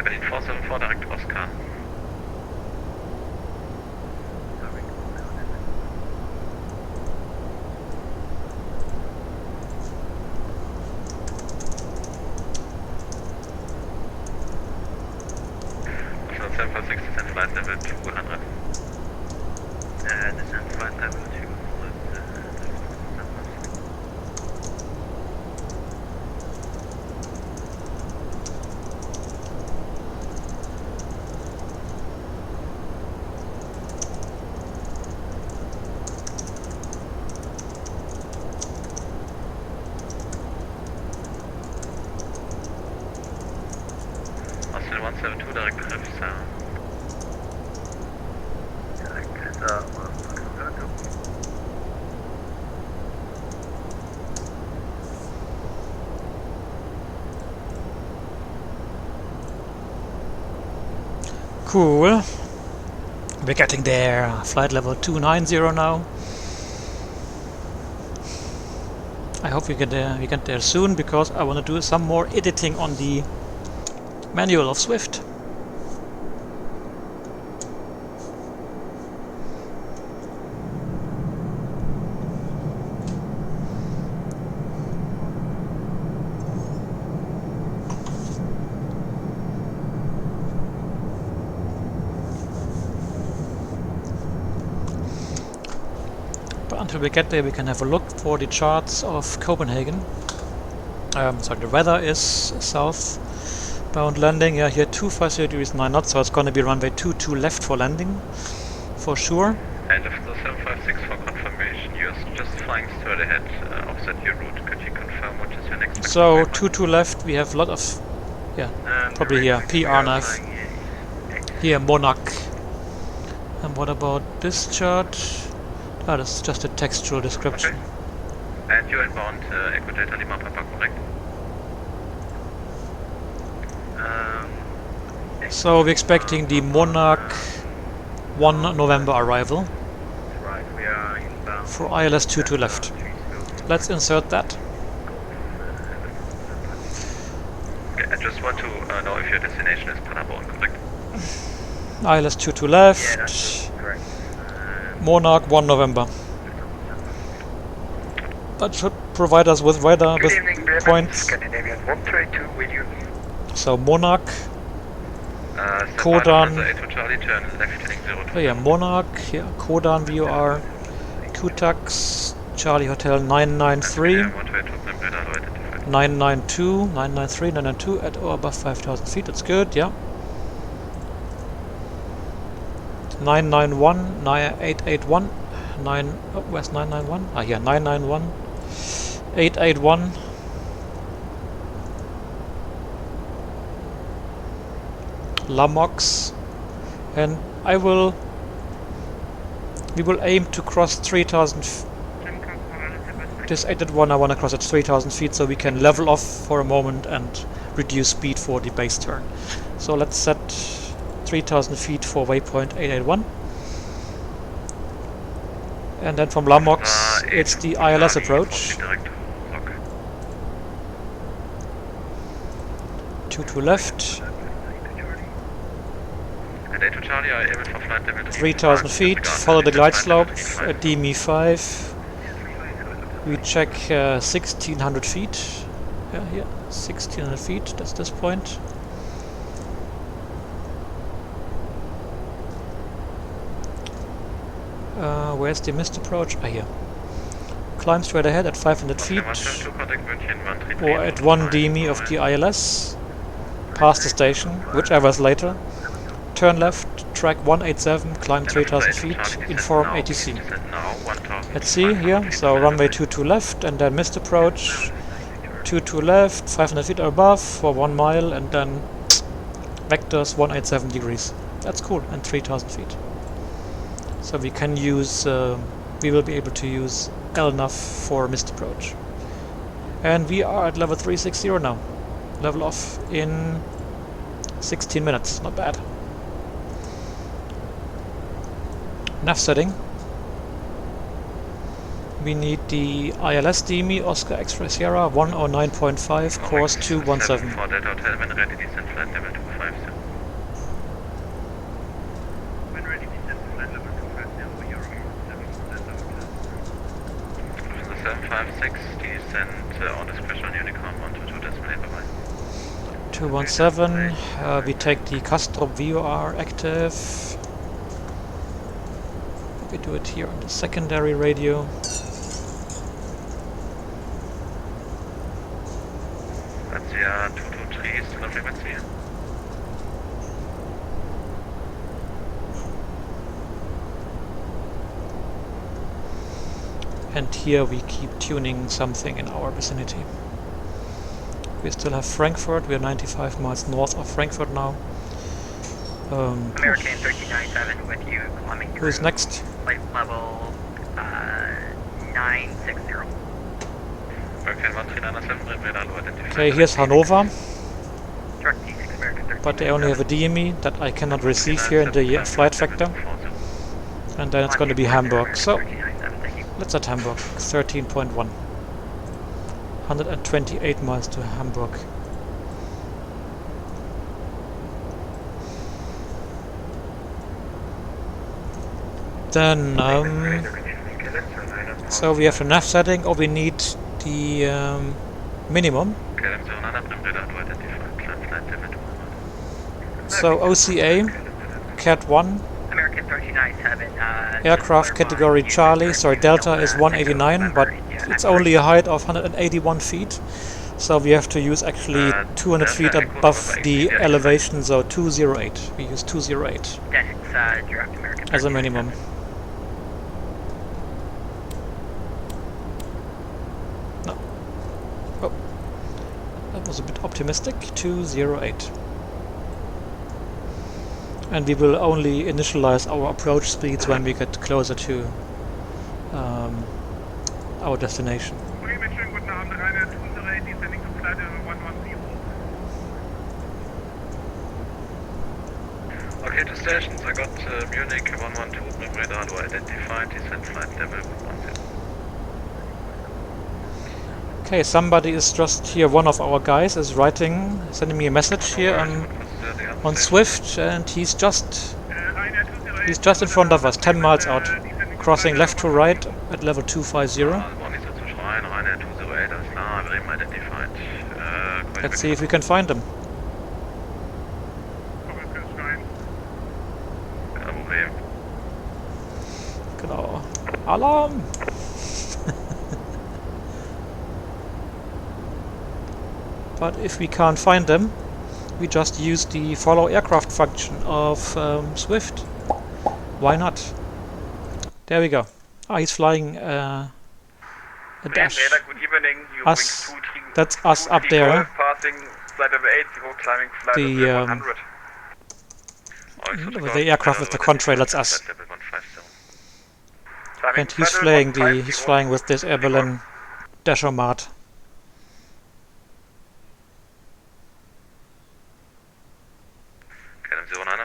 Berlin 474, direct Oscar. Oscar 756, descent flight level 200. Descent flight level 200. Austin 172, direct Riff Sound. Direct 172. Cool. We're getting there. Flight level 290 now. I hope we get there soon, because I want to do some more editing on the manual of Swift. But until we get there, we can have a look for the charts of Copenhagen. So the weather is southbound landing. Yeah, here 250 degrees 9 knots, so it's going to be runway 22 left for landing, for sure. And if the 756 for confirmation, you're just flying straight ahead, offset your route. Could you confirm what is your next? So 2 left, we have a lot of, yeah, probably here, PRNF, here Monarch. And what about discharge? Ah, that's just a textual description. Okay. And you're inbound, Echo Delta Lima Papa, correct? So we're expecting the Monarch 1 November arrival Right, we are inbound. for ILS 22 left. Let's insert that. Okay, I just want to know if your destination is Paderborn, correct? ILS 22 left. Yeah, that's correct. Monarch 1 November. That should provide us with weather Good with evening, Bremen. points. Scandinavian 132 with you. So Monarch, Kodan. Kodan. Charlie, turn left heading 02. Oh yeah, Monarch, here Kodan VOR, Kutax, Charlie Hotel 993, 992, 993, 992 at or above 5,000 feet, that's good, yeah. 991, 881, 9, oh, where's 991? Ah, yeah, 991, 881. Lamox, and we will aim to cross 3,000. This 881, I want to cross at 3,000 feet so we can level off for a moment and reduce speed for the base turn. So let's set 3,000 feet for waypoint 881. And then from Lamox, it's the ILS approach. 22 left. 3,000 feet, follow the glide slope at DME 5. We check 1,600 feet. Yeah, here, 1,600 feet, that's this point. Where's the missed approach? Ah, here. Climb straight ahead at 500 feet, or at 1 DME of the ILS. Past the station, whichever is later. Turn left, track 187, climb 3,000 feet, inform ATC. Let's see here, so runway 22 left, and then missed approach, 22 left, 500 feet or above for 1 mile, and then vectors 187 degrees. That's cool, and 3,000 feet. So we can use, we will be able to use LNAV for missed approach. And we are at level 360 now. Level off in 16 minutes, not bad. Nav setting. We need the ILS DME Oscar X-Ray Sierra 109.5, course 217. For that hotel, when ready, descend flight level 250. When ready, descend flight level 250, you're on 756, descend on discretion on Unicorn 122, display, bye-bye. 217, we take the Castrop VOR active. We do it here on the secondary radio. VATSIM 223 is lovely VATSIM. And here we keep tuning something in our vicinity. We still have Frankfurt, we are 95 miles north of Frankfurt now. American 397 with you, climbing through. Who's next? Flight level 960. American 1397, radar low identified. Okay, here's Hanover, Direct D6 American 13. but they only have a DME that I cannot receive here in the flight vector. And then it's going to be Hamburg. So let's at Hamburg, 13.1. 128 miles to Hamburg. Then, so we have the nav setting, or we need the minimum. So OCA, Cat 1, American 397. aircraft category Charlie, sorry, Delta is 189, but it's only a height of 181 feet. So we have to use actually 200 feet above the elevation, so 208. We use 208 as a minimum. That was a bit optimistic. 208. And we will only initialize our approach speeds when we get closer to our destination. Okay, to stations. I got Munich 112 Brim radar to identify descent flight level 10. Okay, somebody is just here. One of our guys is sending me a message here on Swift, and he's just in front of us, 10 miles out, crossing left to right at level 250. Let's see if we can find him. Genau. Alarm! But if we can't find them, we just use the follow aircraft function of Swift. Why not? There we go. Ah, he's flying a dash. That's us up there. The aircraft with the contrail, that's us. And he's flying with this Air Berlin Dashomat.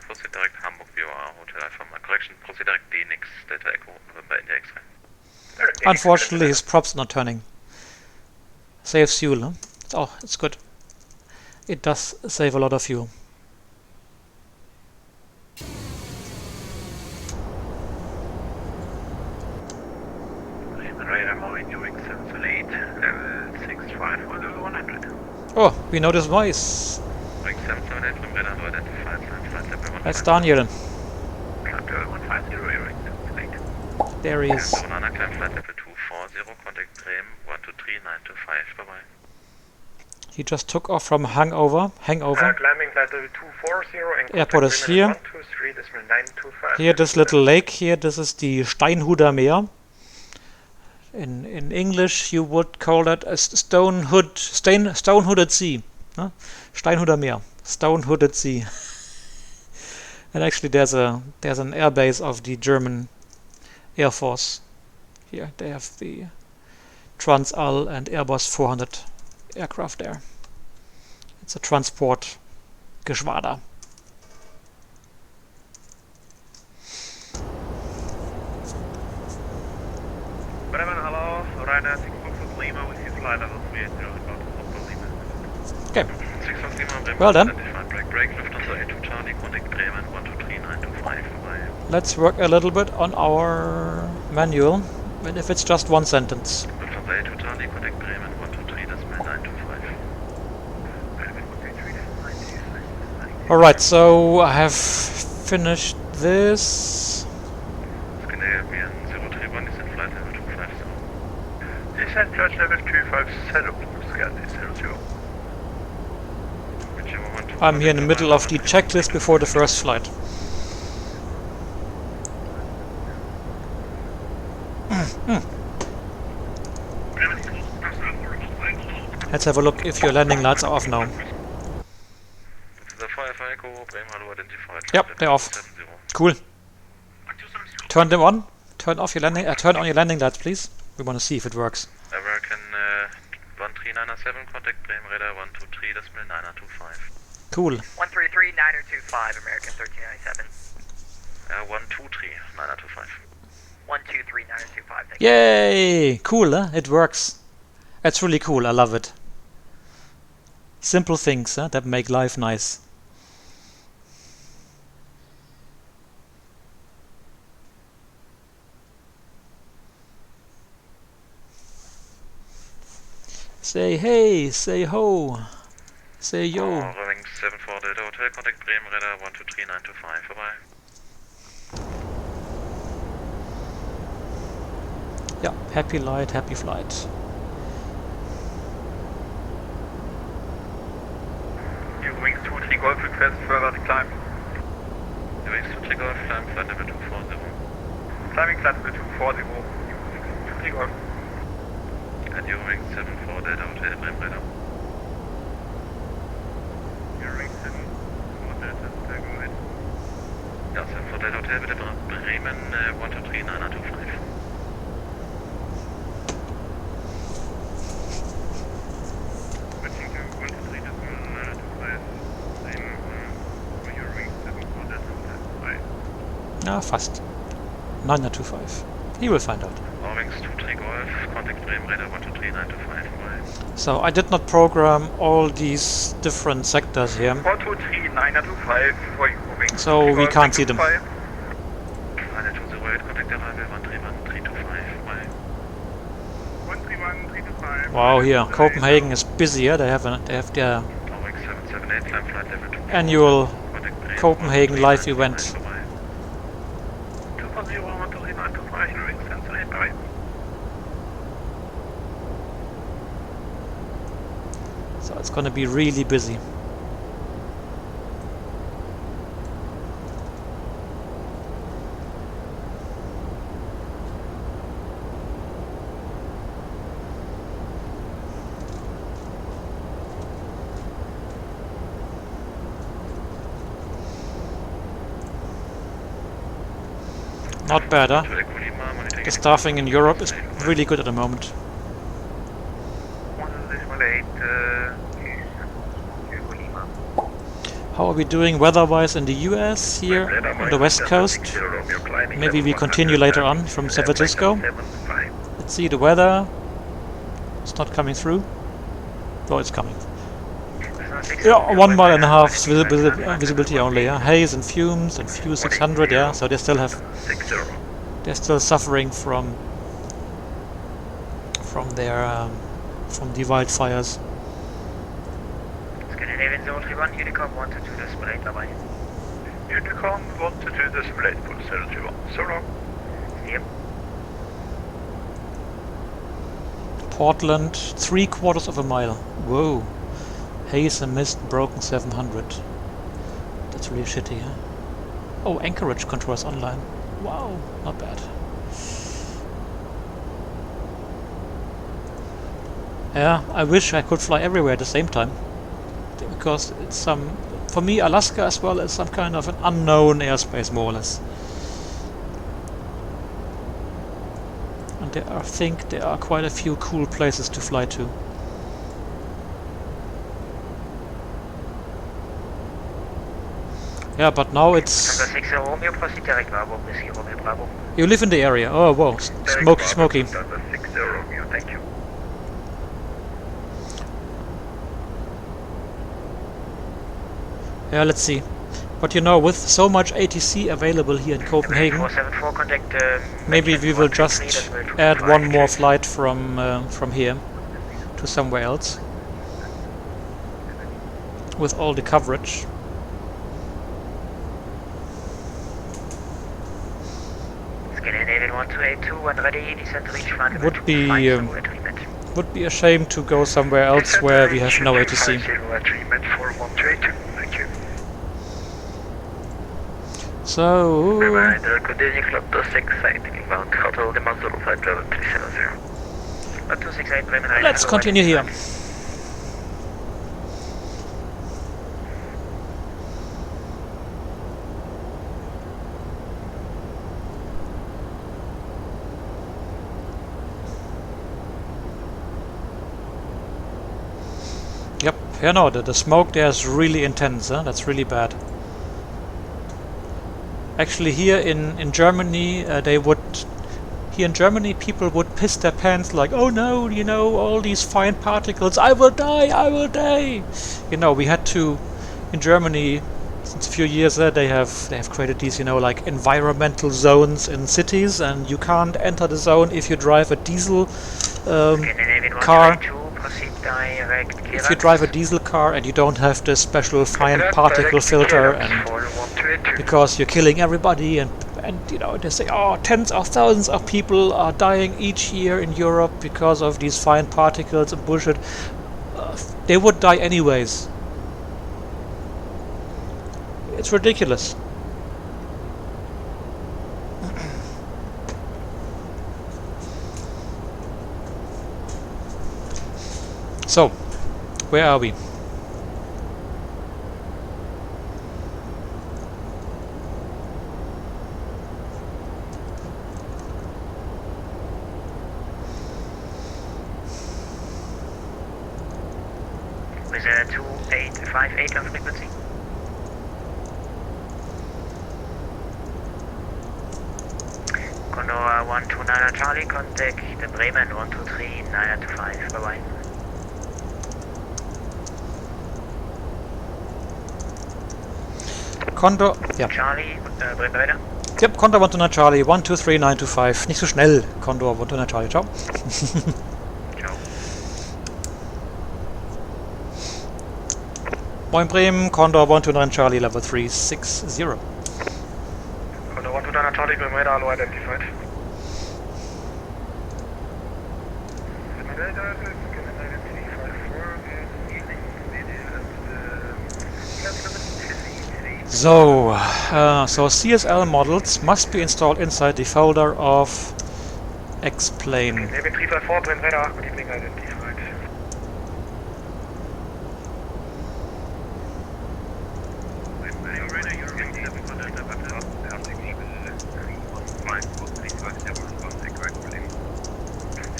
Proceed direct Hamburg VOA Hotel Alpha correction, proceed direct DNX Delta Echo November India X-ray. Unfortunately his prop's not turning. Saves fuel, huh? Oh, it's good. It does save a lot of fuel. Radar moving Ewing 778, level 65 for level 100. Oh, we know this voice. Ewing 778 from radar to identify flight level 100. That's Daniel. Climb to level 150, Ewing 778. There he is. Banana climb flight level 240, contact Bremen 123925, bye bye. He just took off from Hangover. Climbing flight level 240. Airport is here. 123.925. Here, this little lake here, this is the Steinhuder Meer. In English, you would call that a stone-hooded sea. Huh? Steinhuder Meer, stone-hooded sea. And actually, there's an airbase of the German Air Force. Here, they have the Transall and Airbus 400 aircraft there. It's a transport Geschwader. Bremen, hello. Ryder 6 Lima with his flight level 380 about Lima. Okay. 6 Lima, Bremen. Well done. Break, Lufthansa 82 Charlie, contact Bremen 123925, bye. Let's work a little bit on our manual, and if it's just one sentence. Lufthansa 82 Charlie, contact Bremen 123.925. Alright, so I have finished this. Scandinavian 031, descent flight level 250. Descent flight level 250, Scandi 02. I'm here in the middle of the checklist before the first flight. Let's have a look if your landing lights are off now. Yep, they're off. Cool. Turn them on. Turn on your landing lights, please. We want to see if it works. American 13997, contact Bremen radar 123.925. Cool. 133.925, American 1397. 123.925. 123.925, thank Yay! Cool, huh? It works. That's really cool, I love it. Simple things, huh, that make life nice. Say hey, say ho, say yo. Running 74 Delta Hotel, contact Bremen radar 123925, bye-bye. Yeah, happy light, happy flight. Wings 23 Golf request further climb. Wings 23 Golf, climb flight level 240. Climbing flight level 240, 23 Golf. And Wings 74 Delta Hotel, Bremen radar. bitte Bremen, 123, 925. Switching to 123.925, same for your ring 74.5. Ah, fast. 925. He will find out. All wings 23 Golf, contact Bremen, radar 123, 925. So I did not program all these different sectors here, 423.925 for your ring. so we can't see them. 920, contact arrival 131.325. 131.325. Wow, here Copenhagen is busier. They have their All wings 778, climb flight level 2. annual Contact Bremen, Copenhagen 123, live event. 240, 123.925, your ring sensor 8 by. So it's gonna be really busy. Not bad, huh? The staffing in Europe is really good at the moment. 108, Hugo Lima. How are we doing weather-wise in the US here on the west coast? Maybe we continue later on from San Francisco. Let's see the weather. It's not coming through. Oh, it's coming. Yeah, 1.5 miles visibility only. Yeah, haze and fumes and Fuse 600. Yeah, so they're still suffering from their from the wildfires. Scandinavian Zone 31, Unicom 122 decimal 8 dabei. Unicom 122 decimal 8 full 021. So long. Yep. Portland, 3/4 of a mile. Whoa. Haze and mist, broken 700. That's really shitty, huh? Oh, Anchorage controls online. Wow, not bad. Yeah, I wish I could fly everywhere at the same time. Because it's for me, Alaska as well is some kind of an unknown airspace, more or less. And I think there are quite a few cool places to fly to. Yeah, but now it's... You live in the area. Oh, whoa. Smoky. Thank you. Yeah, let's see. But you know, with so much ATC available here in Copenhagen, maybe we will just add one more flight from here to somewhere else with all the coverage. Would be a shame to go somewhere else where we have no ATC. So let's continue here. Yep, yeah, no, the smoke there is really intense, huh? That's really bad. Actually, here in Germany, here in Germany, people would piss their pants like, oh no, you know, all these fine particles, I will die, I will die. You know, we had to, in Germany, since a few years they have created these, you know, like environmental zones in cities, and you can't enter the zone if you drive a diesel car. If you drive a diesel car and you don't have this special fine particle filter, and because you're killing everybody, and you know, they say, oh, tens of thousands of people are dying each year in Europe because of these fine particles and bullshit. They would die anyways. It's ridiculous. So, where are we? With a 2858 on frequency. Condor 129 Charlie, contact Bremen 123 925, bye bye. Condor, ja. Charlie, Bremen weiter. Yep, Condor 129 Charlie, 123 925. Nicht so schnell, Condor 129 Charlie, ciao. Ciao. Moin Bremen, Condor 129 Charlie, level 360. Condor 129 Charlie, Bremen radar, hello, identified. So, so CSL models must be installed inside the folder of Explain. Navy 354, Bremen radar, good evening, identified.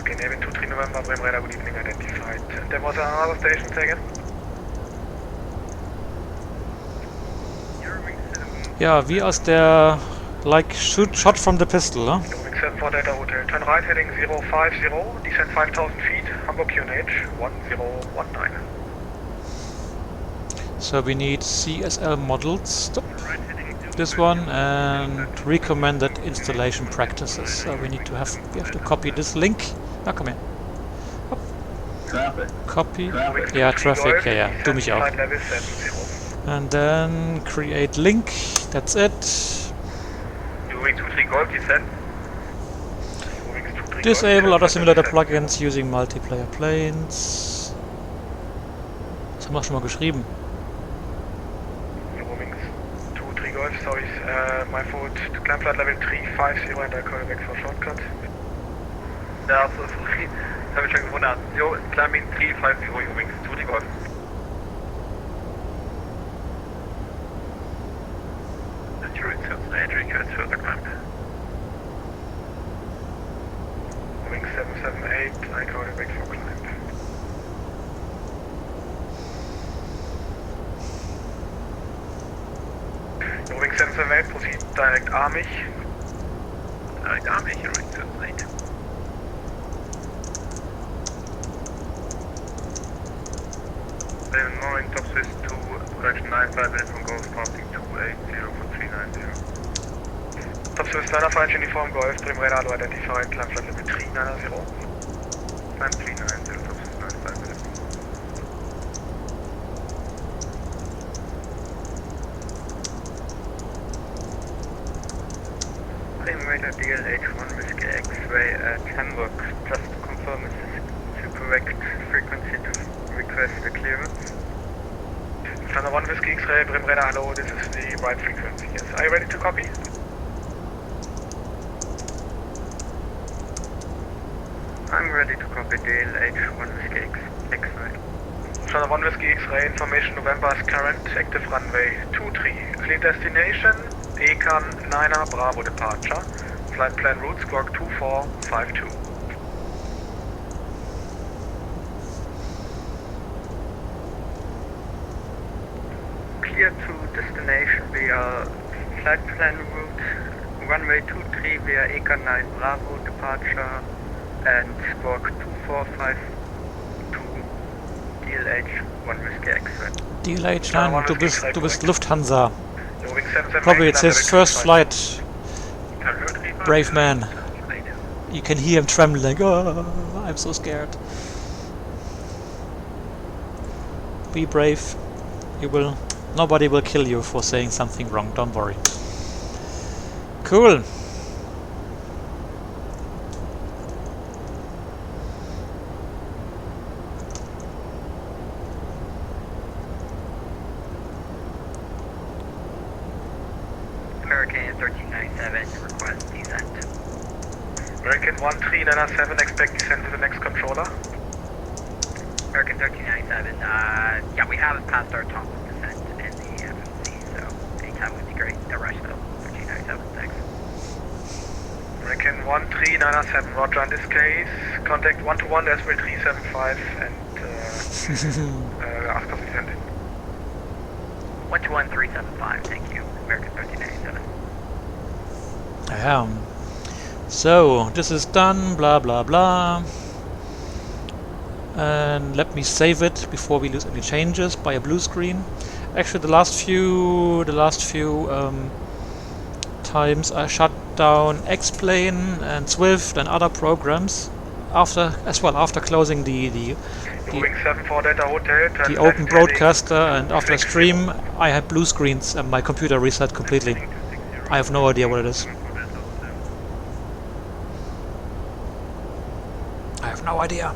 Okay, Navy 23 November, Bremen radar, good evening, identified. There was another station, say again? Ja, wie aus der like shot from the pistol, ne? 74 Delta Hotel, turn right heading 050, descend 5000 feet, Hamburg QNH 1019. So we need CSL models, stop, this one, and recommended installation practices. So we have to copy this link. Now come here. Hop. Traffic. Copy. Yeah, traffic, yeah, du mich auch. Flight level 70. And then create link, that's it. Moving 23 Golf, descend. Disable other simulator plugins using multiplayer planes. Das haben wir schon mal geschrieben. Roaming 23 Golf, sorry, my fault. To climb flight level 350 and I call back for shortcut. Ja, so sorry. Das habe ich schon gewundert. Jo, climbing 350 übrigens, 23 Golf. Moving 778, I call back for climb. Moving 778, proceed direct armig. Direct armig, moving 78. Then 9, top Swiss 2, correction 95 minutes from Golf, passing 280 for 390. Top Swiss 95 uniform Golf, Bremen radar, hello, identified, climb flight level 390. Climb 390, top Swiss 95 minutes. Bremen radar DLH-1 Whiskey X-ray at Hamburg, just to confirm is this the correct frequency to request the clearance? Thunder 1 Whiskey X-ray, Bremen radar, hello, this is the right frequency, yes. Are you ready to copy? I'm ready to copy DLH-1 Whiskey X-ray. Thunder 1 Whiskey X-ray, information November's current, active runway 23. Clear destination, EKCH 9er Bravo departure. Flight plan route, squawk 2452. Clear to destination via flight plan route, runway 23 via EKCH 9 Bravo departure and squawk 2452 DLH-1 Whiskey X-ray. DLH, nein, du bist Lufthansa. Moving 778, Probably it's his climb first level flight. Brave man. You can hear him trembling. Oh, I'm so scared. Be brave. Nobody will kill you for saying something wrong. Don't worry. Cool. American 1397, request descent. American 1397, expect descent to the next controller. American 1397, yeah, we haven't passed our top of descent in the FMC, so anytime would be great. No rush though. 1397, thanks. American 1397, roger in this case. Contact 121 Desperate 375 and 121375, thank you. American 1397. So, this is done, blah blah blah. And let me save it before we lose any changes by a blue screen. Actually, the last few times I shut down X-Plane and Swift and other programs after closing the open broadcaster, and after a stream I had blue screens and my computer reset completely. I have no idea what it is. I have no idea.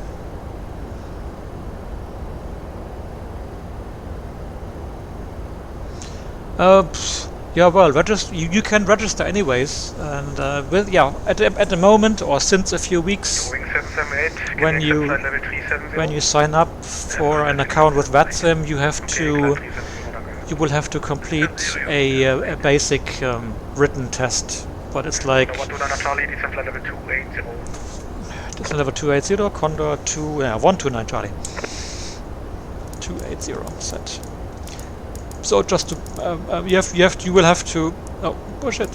Yeah, well, you can register anyways, and at the moment, or since a few weeks, when you sign up for an account with VATSIM, you will have to complete a basic written test, but it's like this is level 280, Condor 129 Charlie 280 set. So just to you will have to push it.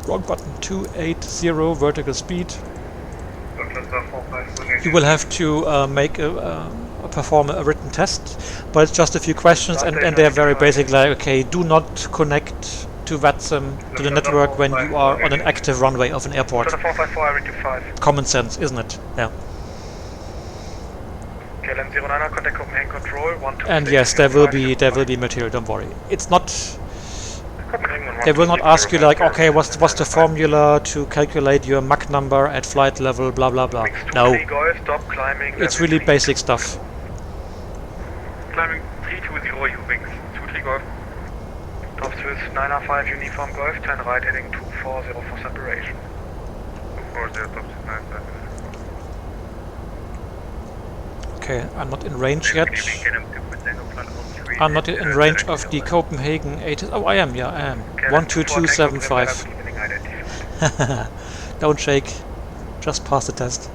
Wrong button. 280 vertical speed. You will have to perform a written test, but it's just a few questions, and they're very basic. Like, okay, do not connect to VATSIM, to the network, when you are on an active runway of an airport. Common sense, isn't it? Yeah. And yes, there will be material. Don't worry. It's not. They will not ask you like, okay, what's the formula to calculate your Mach number at flight level, blah blah blah. No. It's really basic stuff. Climbing 320 U-wings, 23 Golf. Top Swiss 905 Uniform Golf, 10 right heading 240 for separation. 240 top Swiss 955. Okay, I'm not in range yet. I'm not in range of the Copenhagen 8. Oh, I am, yeah, I am. 12275. Don't shake. Just pass the test.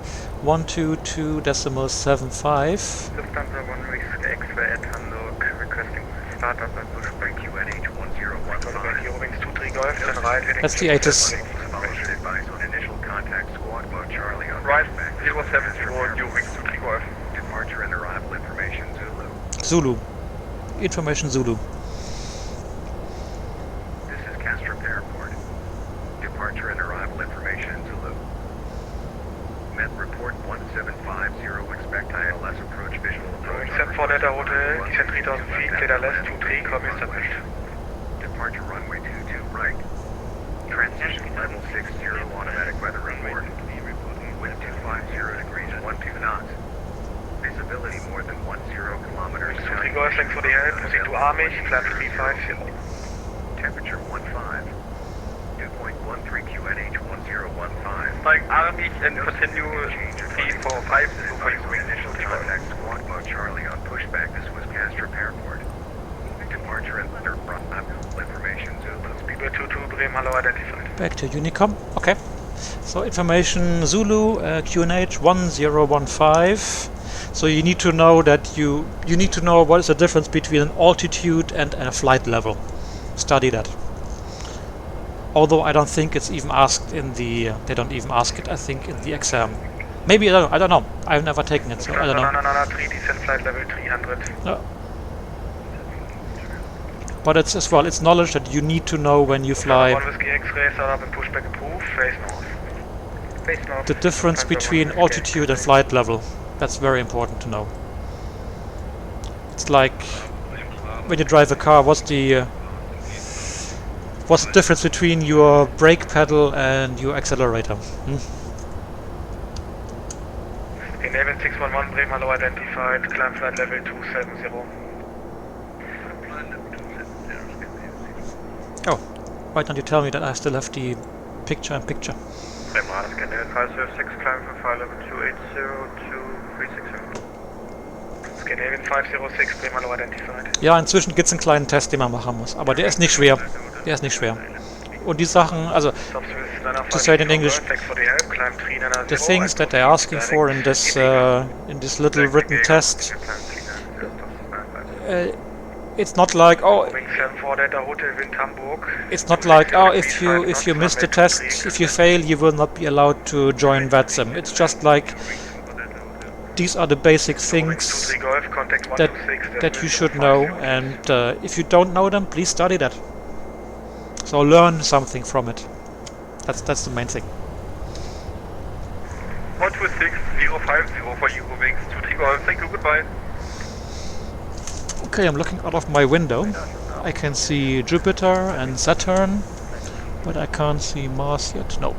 122.75. Lufthansa 1 risk X-ray at Hamburg, requesting startup and pushback QNH 1015. That's the ATIS. Right, 074 U-wings 23 Golf. Departure and arrival information Zulu. Information Zulu. This is Castro Airport. Departure and arrival information Zulu. Met report 1750. Expect ILS approach visual approach. Except for Delta Hotel, descend 3000 feet, clear LS 23, copy established. Departure runway 22 right. Transition level 60 automatic weather report. Wind 250 degrees 12 knots. Visibility more than 10 kilometers. 23 Golf, thanks for the help. Proceed to Armich, climb 350. Temperature 15. 2.13 QNH 1015. Like Armich and continue 345 for you. Initial contact squawk mode Charlie on pushback. This was Castro Airport. Departure and arrival information Zulu. Speedbird 22 Bremen, hello, identified. Back to Unicom. Okay. So information Zulu, QNH 1015. So you need to know that you need to know what is the difference between an altitude and a flight level. Study that. Although I don't think it's even asked in the. They don't even ask it. I think in the exam. Maybe I don't know. I've never taken it, so I don't know. No, 3 descent flight level 300. No. But it's as well. It's knowledge that you need to know when you fly. The difference between altitude and flight level. That's very important to know. It's like when you drive a car, what's the difference between your brake pedal and your accelerator? Naval 611 Bremen, hello, identified, climb flight level 270. Oh, why don't you tell me that I still have the picture-in-picture? Scandinavian 506, climb for flight level 280-2360. Scandinavian 506, Bremen, hello, identified. Ja, inzwischen gibt es einen kleinen Test, den man machen muss, aber der ist nicht schwer. Der ist nicht schwer. Und die Sachen, also, to say it in English, the things that they're asking for in this little written test, it's not like, oh, Wing 74 Delta Hotel Wind Hamburg. it's not like, oh, if you miss the test, if you fail, you will not be allowed to join VATSIM. It's just like, these are the basic things that you should know, and if you don't know them, please study that. So learn something from it. That's the main thing. 126050 for Eurowings 23 Golf. Thank you, goodbye. Okay, I'm looking out of my window. I can see Jupiter and Saturn, but I can't see Mars yet. No.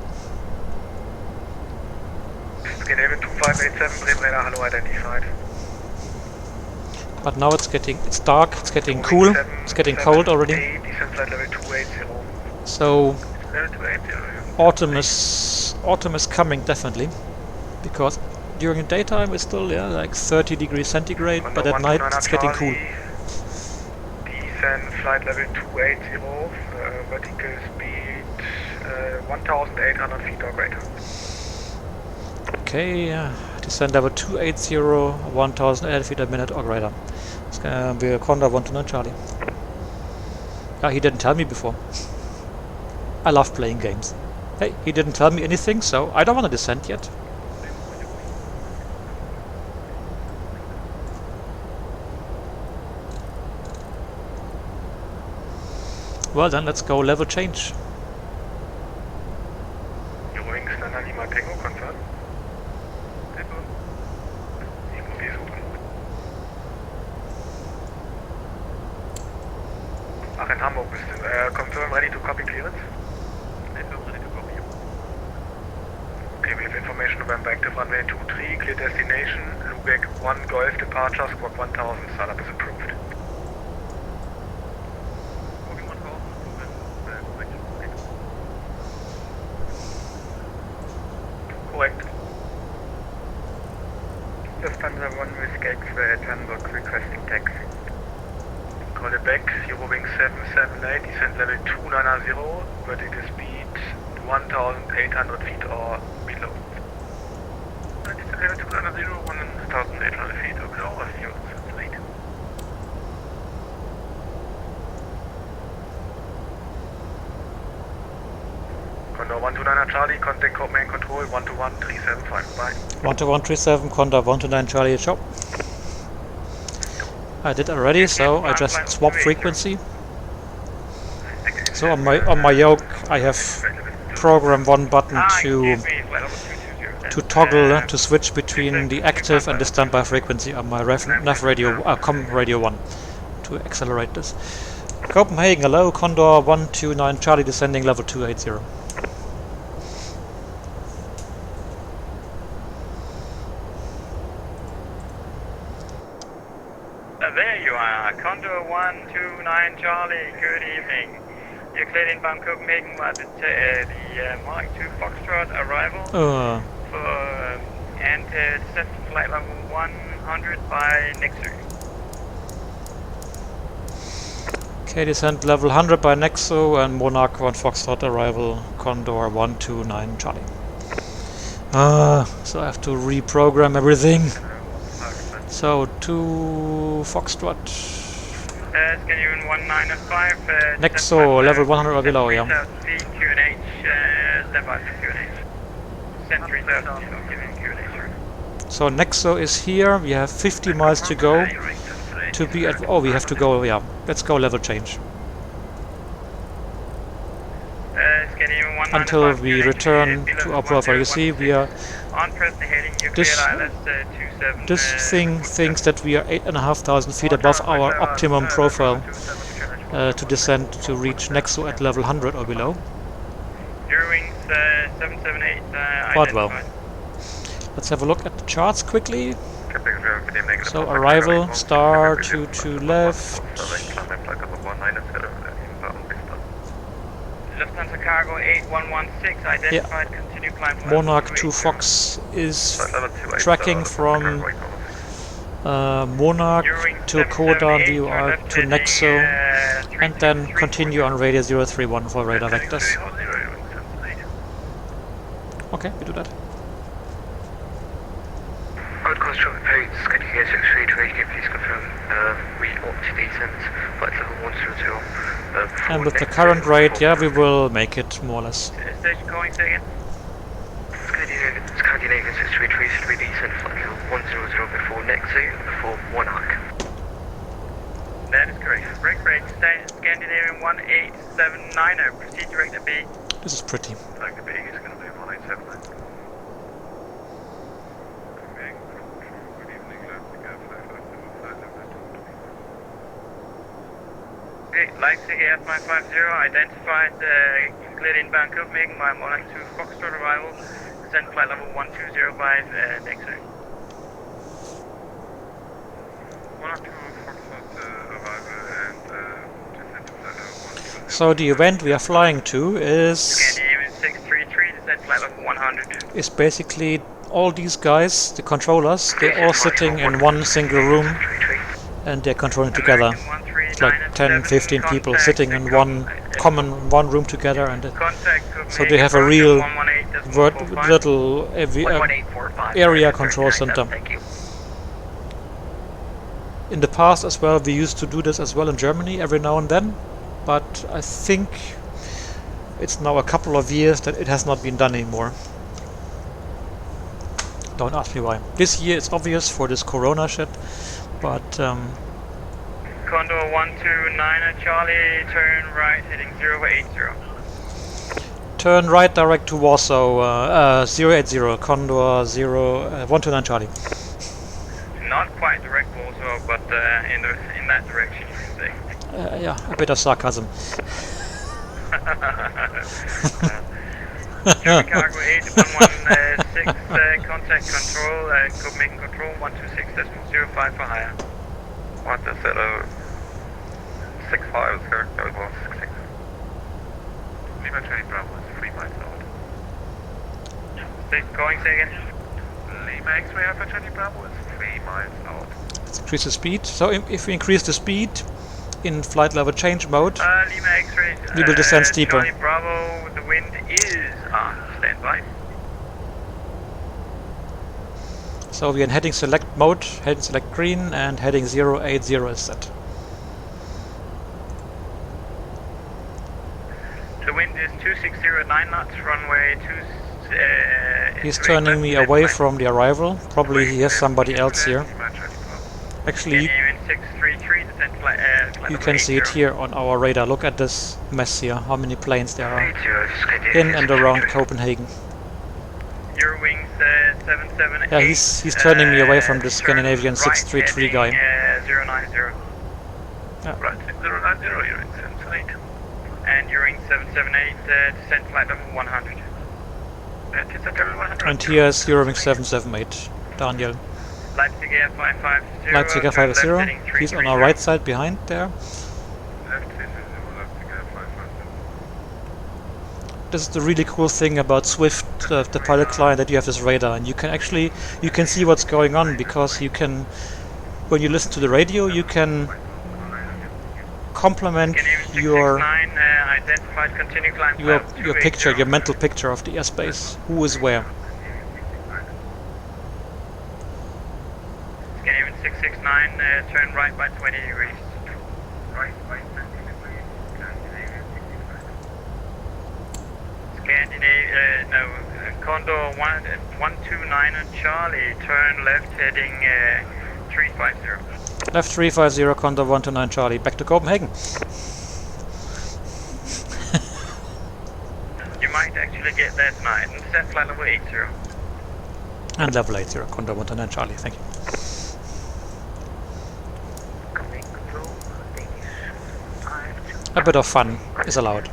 Scandinavian 2587, Bremen radar, hello, identified. But now it's dark, it's getting cool, it's getting cold already. Descent flight level 280. So Level 280. autumn is coming definitely, because during the daytime it's still like 30 degrees centigrade, but at night it's getting cool. Descent flight level 280, vertical speed 1,800 feet or greater. Okay, descent level 280, 1,008 feet a minute or greater. It's gonna be a Condor 129 Charlie. He didn't tell me before. I love playing games. Hey, he didn't tell me anything, so I don't want to descend yet. Well then, let's go level change. Eurowings Nana Lima Tango, confirm. Ach, in Hamburg bist du. Confirm, ready to copy clearance? Okay, we have information November active runway 23, clear destination, Lubeck 1 Golf departure, squawk 1000, startup is approved. Correct. Lufthansa 1 Whiskey X-ray at Hamburg requesting taxi. Call it back, Eurowings 778, descent level 290, vertical speed 1,800 feet or below. Descent level 290, 1,800 feet or below, or 0, late. Condor 129 Charlie, contact code main control 121-375, bye. 12137, Condor 129 Charlie, ciao. I did already, so I just swap frequency. So on my yoke I have program one button to toggle to switch between the active and the standby frequency on my nav radio, com radio 1 to accelerate this. Copenhagen, hello, Condor 129 Charlie descending level 280. There you are, Condor 129 Charlie, good evening. You're cleared inbound Copenhagen by the Mark II Foxtrot arrival and set flight level 100 by Nexu. Okay, descent level 100 by Nexo and Monarch 1 Foxtrot arrival, Condor 129 Charlie. So I have to reprogram everything. So, to Foxtrot. Scandinavian 1905. Nexo, level 100 or below, yeah. QNH, standby for QNH. Send 3000, giving QNH. So Nexo is here, we have 50 miles to go to be at... Oh, we have to go, yeah. Let's go level change. Until we return to our profile. You see, we are... This thing thinks that we are 8,500 feet above our optimum profile to descend to reach Nexo at level 100 or below. Quite well. Let's have a look at the charts quickly. So arrival, star, 22 left. Lufthansa Cargo 8116 identified, continue climb. Monarch 2 Fox is tracking from Monarch to Koda VOR to Nexo and then continue on radio 031 for radar vectors. Okay, we do that. Good question, hey, here 633, can you please confirm we ought to descend flight level 100. And with the current rate, yeah, we will make it more or less. Station calling, say again. Scandinavian 633 should we descend flight level 100 before next before 1 arc. That is correct. Break rate, Scandinavian 18790, proceed direct to B. This is pretty. Direct to B is going to be 187. Okay, Leipzig Air 550, identified cleared inbound Copenhagen by Monarch 2 Foxtrot arrival, descend flight level 1205 next zone. Monarch 2 Foxtrot arrival and descend to flight level 1205. So the event we are flying to is Scandinavian 633, descend flight level 100. is basically all these guys, the controllers, they're all sitting in one single room and they're controlling together. It's like 10, 15 people sitting in one room together, and so they have a real little area control center. In the past as well, we used to do this as well in Germany every now and then, but I think it's now a couple of years that it has not been done anymore. Don't ask me why. This year it's obvious for this corona shit, but Condor 129 Charlie, turn right heading 080. turn right direct to Warsaw, 080, Condor 129 Charlie. Not quite direct Warsaw, but in that direction, you can say. Yeah, a bit of sarcasm. Chicago 8116, contact control, Copenhagen control 126.05 for higher. 1.065 is correct, that was 166. Lima 20 Bravo is 3 miles out. State calling, say again. Lima X-ray Alpha 20 Bravo is 3 miles out. Let's increase the speed. So if we increase the speed in flight level change mode, Lima X-ray, we will descend steeper. Charlie Bravo, the wind is on standby. So we are in heading select mode, heading select green, and heading 080 is set. The wind is 2609 knots, runway 2. He's turning me away from the arrival. Probably he has somebody else here. Actually, you can see it here on our radar. Look at this mess here, how many planes there are in and around Copenhagen. Eurowings 778. Yeah, he's turning me away from the Scandinavian 633 guy. 090. Yeah. Right, 090, Eurowings 778. And Eurowings 778, descent flight level 100. Descent level 100. And here's Eurowings 778, Daniel. Leipzig Air 550. Leipzig Air 550, he's on our right side behind there. This is the really cool thing about Swift, the pilot client, that you have this radar, and you can see what's going on, because you can, when you listen to the radio, you can complement your picture, your mental picture of the airspace. Who is where? Scandinavian 669, turn right by 20 degrees. Right by 20 degrees, Scandinavian, Condor 129 Charlie, turn left heading 350. Left 350, Condor 129 Charlie, back to Copenhagen. You might actually get there tonight, and set flight level 80. And level 80, Condor 129 Charlie, thank you. A bit of fun is allowed.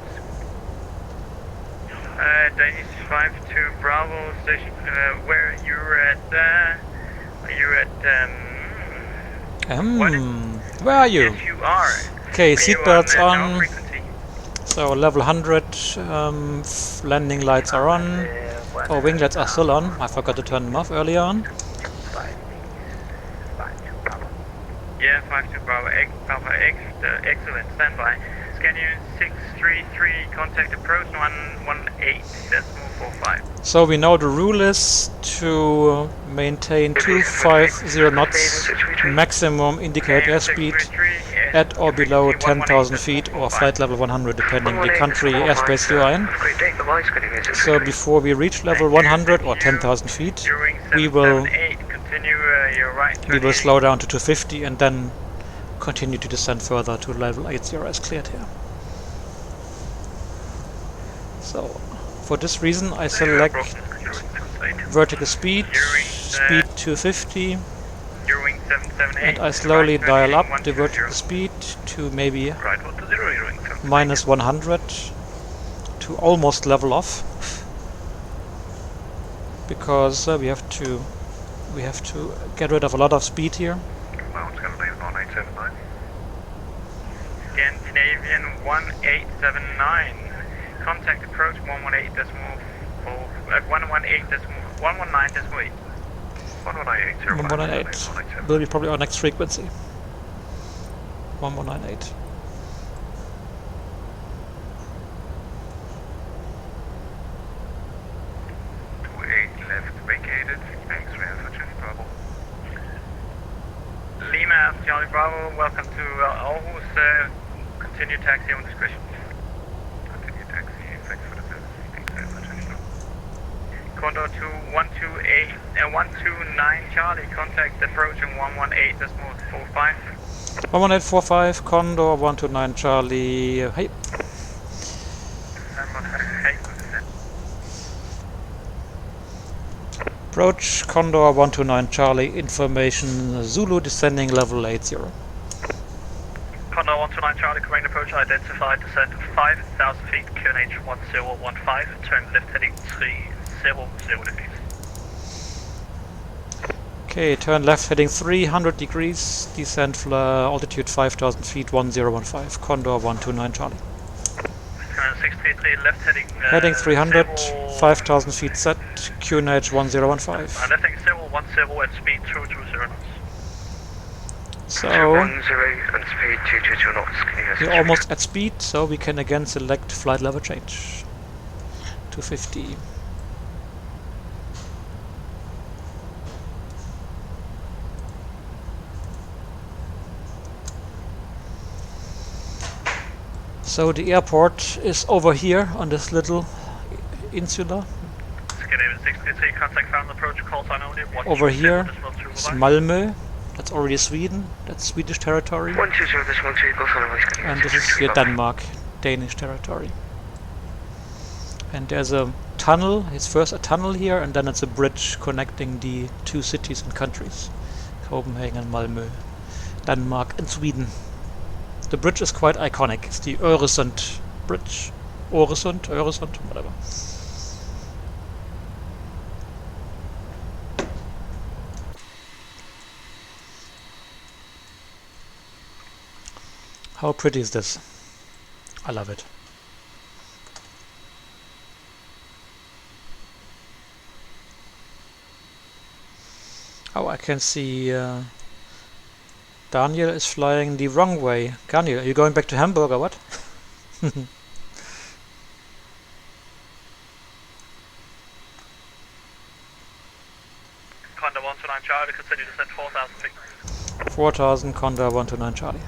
Danish 52 Bravo station, where you're at, where are you? Yes, you are. Okay, seatbelts on. Frequency. So level 100, landing lights are on. Oh, wing lights are still on. I forgot to turn them off earlier on. Yeah, 52 Bravo X, Alpha X, excellent, standby. Scanium 633, contact approach 118.45. So we know the rule is to maintain 250 knots maximum indicated airspeed at or below 10,000 feet or flight level 100 depending the country airspace you're in. So before we reach level 100 or 10,000 feet, we will slow down to 250 and then continue to descend further to level 80 as cleared here. So for this reason I select vertical speed, speed 250, and I slowly dial up the vertical speed to maybe minus 100 to almost level off, because we have to get rid of a lot of speed here. Scandinavian 1879. Contact approach 119.8. 1198 will be probably our next frequency. 1198. Left vacated. X-ray Alpha Charlie Bravo. Lima Charlie Bravo, welcome to Aarhus. Continue taxi on discretion. Continue taxi. Thanks for the service. Alpha Charlie Bravo. Condor 129 Charlie, contact approaching 118.45. 11845, Condor 129 Charlie. Hey. Approach Condor 129 Charlie, information Zulu descending level 80. Condor 129 Charlie, command approach identified, descent 5,000 feet, QNH 1015, turn left heading 300 degrees. Okay, turn left heading 300 degrees, descent altitude 5,000 feet, 1015, Condor 129 Charlie. 633 left heading... heading 300, 5,000 feet set, QNH 1015. Left heading 010 at speed 220 knots. So, 210 and speed 222 knots. we're almost at speed, so we can again select flight level change to 50. So the airport is over here on this little insula. Scandinavian 633, contact found approach, call sign only. Over here is Malmö, that's already Sweden, that's Swedish territory. 120.12, And this is here Denmark, Danish territory. And there's a tunnel, it's first a tunnel here and then it's a bridge connecting the two cities and countries, Copenhagen and Malmö, Denmark and Sweden. The bridge is quite iconic. It's the Öresund bridge. Öresund, whatever. How pretty is this? I love it. Oh, I can see Daniel is flying the wrong way. Daniel, are you going back to Hamburg or what? Condor 129 Charlie, continue to descend 4,000 feet. 4,000, Condor 129 Charlie.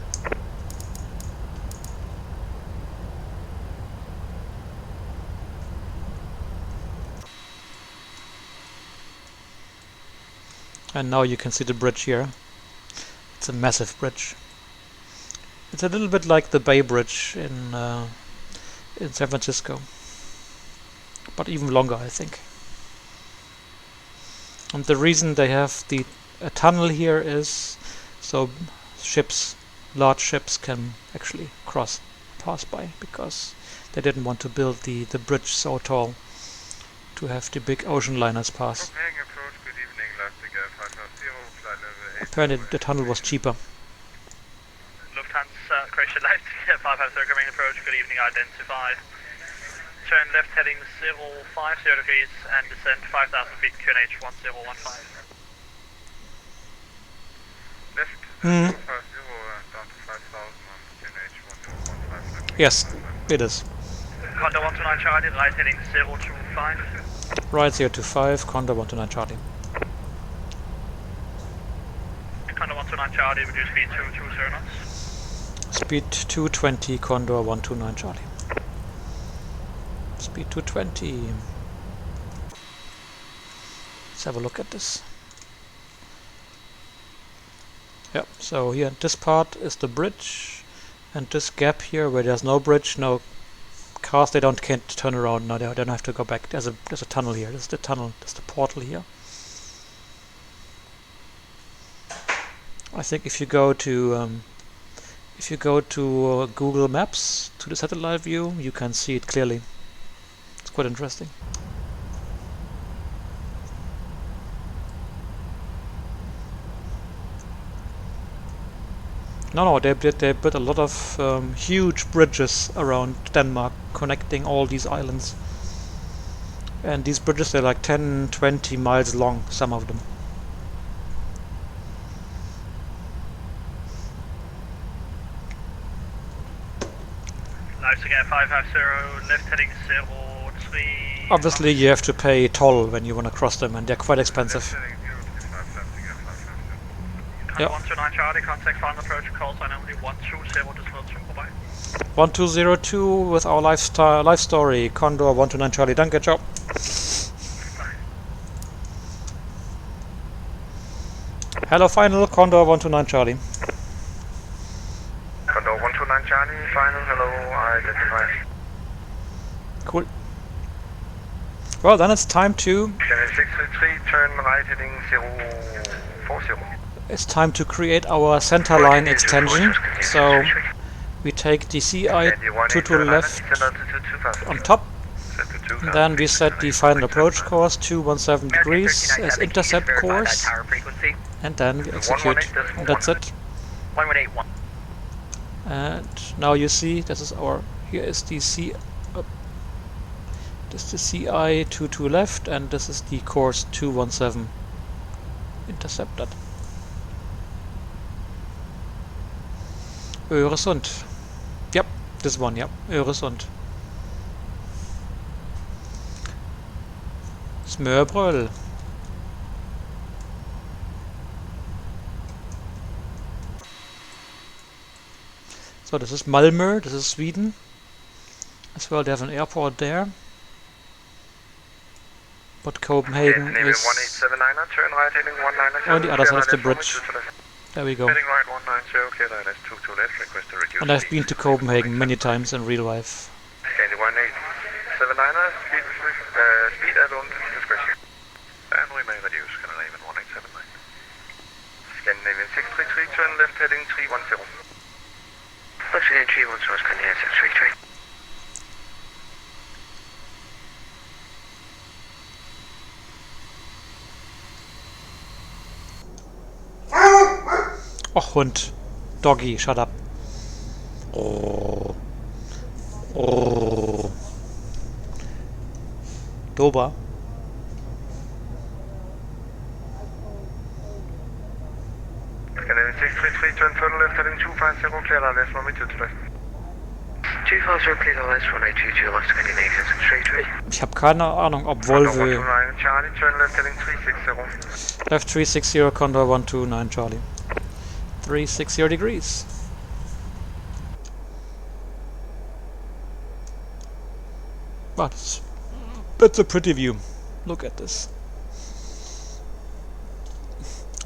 And now you can see the bridge here. It's a massive bridge. It's a little bit like the Bay Bridge in San Francisco, but even longer, I think. And the reason they have a tunnel here is so large ships can actually pass by, because they didn't want to build the bridge so tall to have the big ocean liners pass. Apparently the tunnel was cheaper. Lufthansa, Croatia Leipzig, 550 main approach, good evening, identified. Turn left heading 050 degrees and descend 5,000 feet, QNH 1015. Left, 50, Yes, it is. Condor 129 Charlie, right heading 025. Right 025, Condor 129 Charlie. Condor 129 Charlie, reduce speed to 20 knots. Speed 220, Condor 129 Charlie. Speed 220. Let's have a look at this. Yep, so here this part is the bridge, and this gap here where there's no bridge, no cars, they can't turn around. No, they don't have to go back. There's a tunnel here. This is the tunnel. This is the portal here. I think if you go to Google Maps to the satellite view, you can see it clearly. It's quite interesting. No, they built a lot of huge bridges around Denmark, connecting all these islands. And these bridges, they're like 10-20 miles long, some of them. Leipzig Air 550, left heading 03. Obviously, you have to pay toll when you want to cross them, and they're quite expensive. Yep. 129 Charlie, contact final approach, call sign only 120, bye. 1202 with our live story, Condor 129 Charlie, danke, ciao. Hello final, Condor 129 Charlie. Condor 129 Charlie, final, hello, identify. Cool. Well, then it's time to... 633, turn right heading 040. It's time to create our center line extension. So we take the CI to left on top, and then we set the final approach course 217 degrees as intercept course, and then we execute. And that's it. And now you see this is our, here is the this is the CI to left, and this is the course 217 intercepted. Öresund. Yep, this one, yep, Öresund. Smørbrøl. So this is Malmö, this is Sweden. As well, they have an airport there. But Copenhagen is on the other side of the bridge. There we go. And I've been to Copenhagen many times in real life. Speed at own discretion. And we may reduce Scandinavian 1879. Scandinavian 633, turn left heading 310. Left heading 310, Scandinavian 633. Och, Hund. Doggy, shut up. Oh. Oh. Dober. Scandinavian 633, turn further left heading 250, clear our left runway 2 left. 250, please our left runway 22 left, Scandinavian 633. Ich habe keine Ahnung, ob Volvo... Charlie, turn left heading 360. Left 360, Condor 129 Charlie. 360 degrees. But that's a pretty view. Look at this.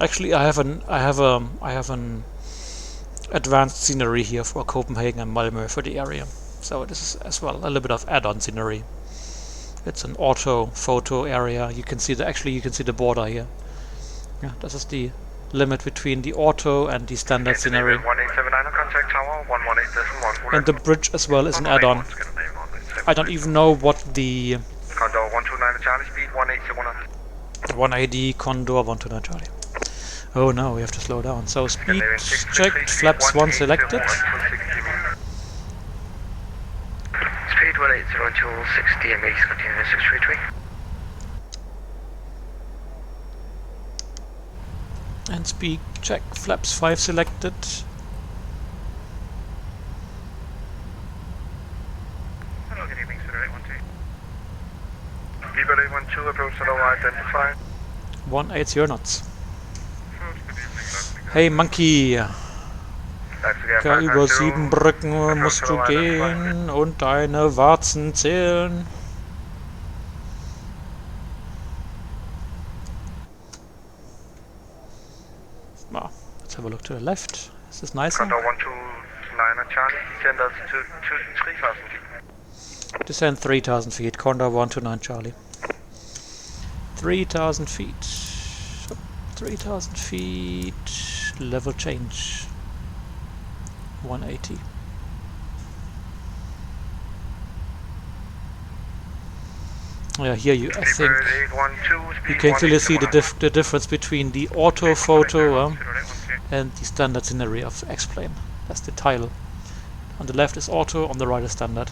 Actually, I have an advanced scenery here for Copenhagen and Malmö for the area. So this is as well a little bit of add-on scenery. It's an auto photo area. You can see you can see the border here. Yeah, this is the limit between the auto and the standard scenery. 1879 contact tower 118.1. And the bridge as well is an add-on. I don't even know what the Condor 129 Charlie, speed 180. 180 Condor 129 Charlie. Oh no, we have to slow down. So speed checked, flaps 1 selected. Speed 180 until 60 MX, continue 633. And speed check, flaps 5 selected. People 812 approach hello identified. 180 knots. Hey Monkey, über 7 Brücken musst du gehen und deine Warzen zählen. Well, let's have a look to the left. Is this nicer? Condor 129 Charlie, descend us to 3,000 feet. Descend 3,000 feet, Condor 129 Charlie. 3,000 feet. 3,000 feet. Level change. 180. Yeah, here I think you can clearly see the difference between the auto photo and the standard scenery of X-Plane. That's the title. On the left is auto, on the right is standard.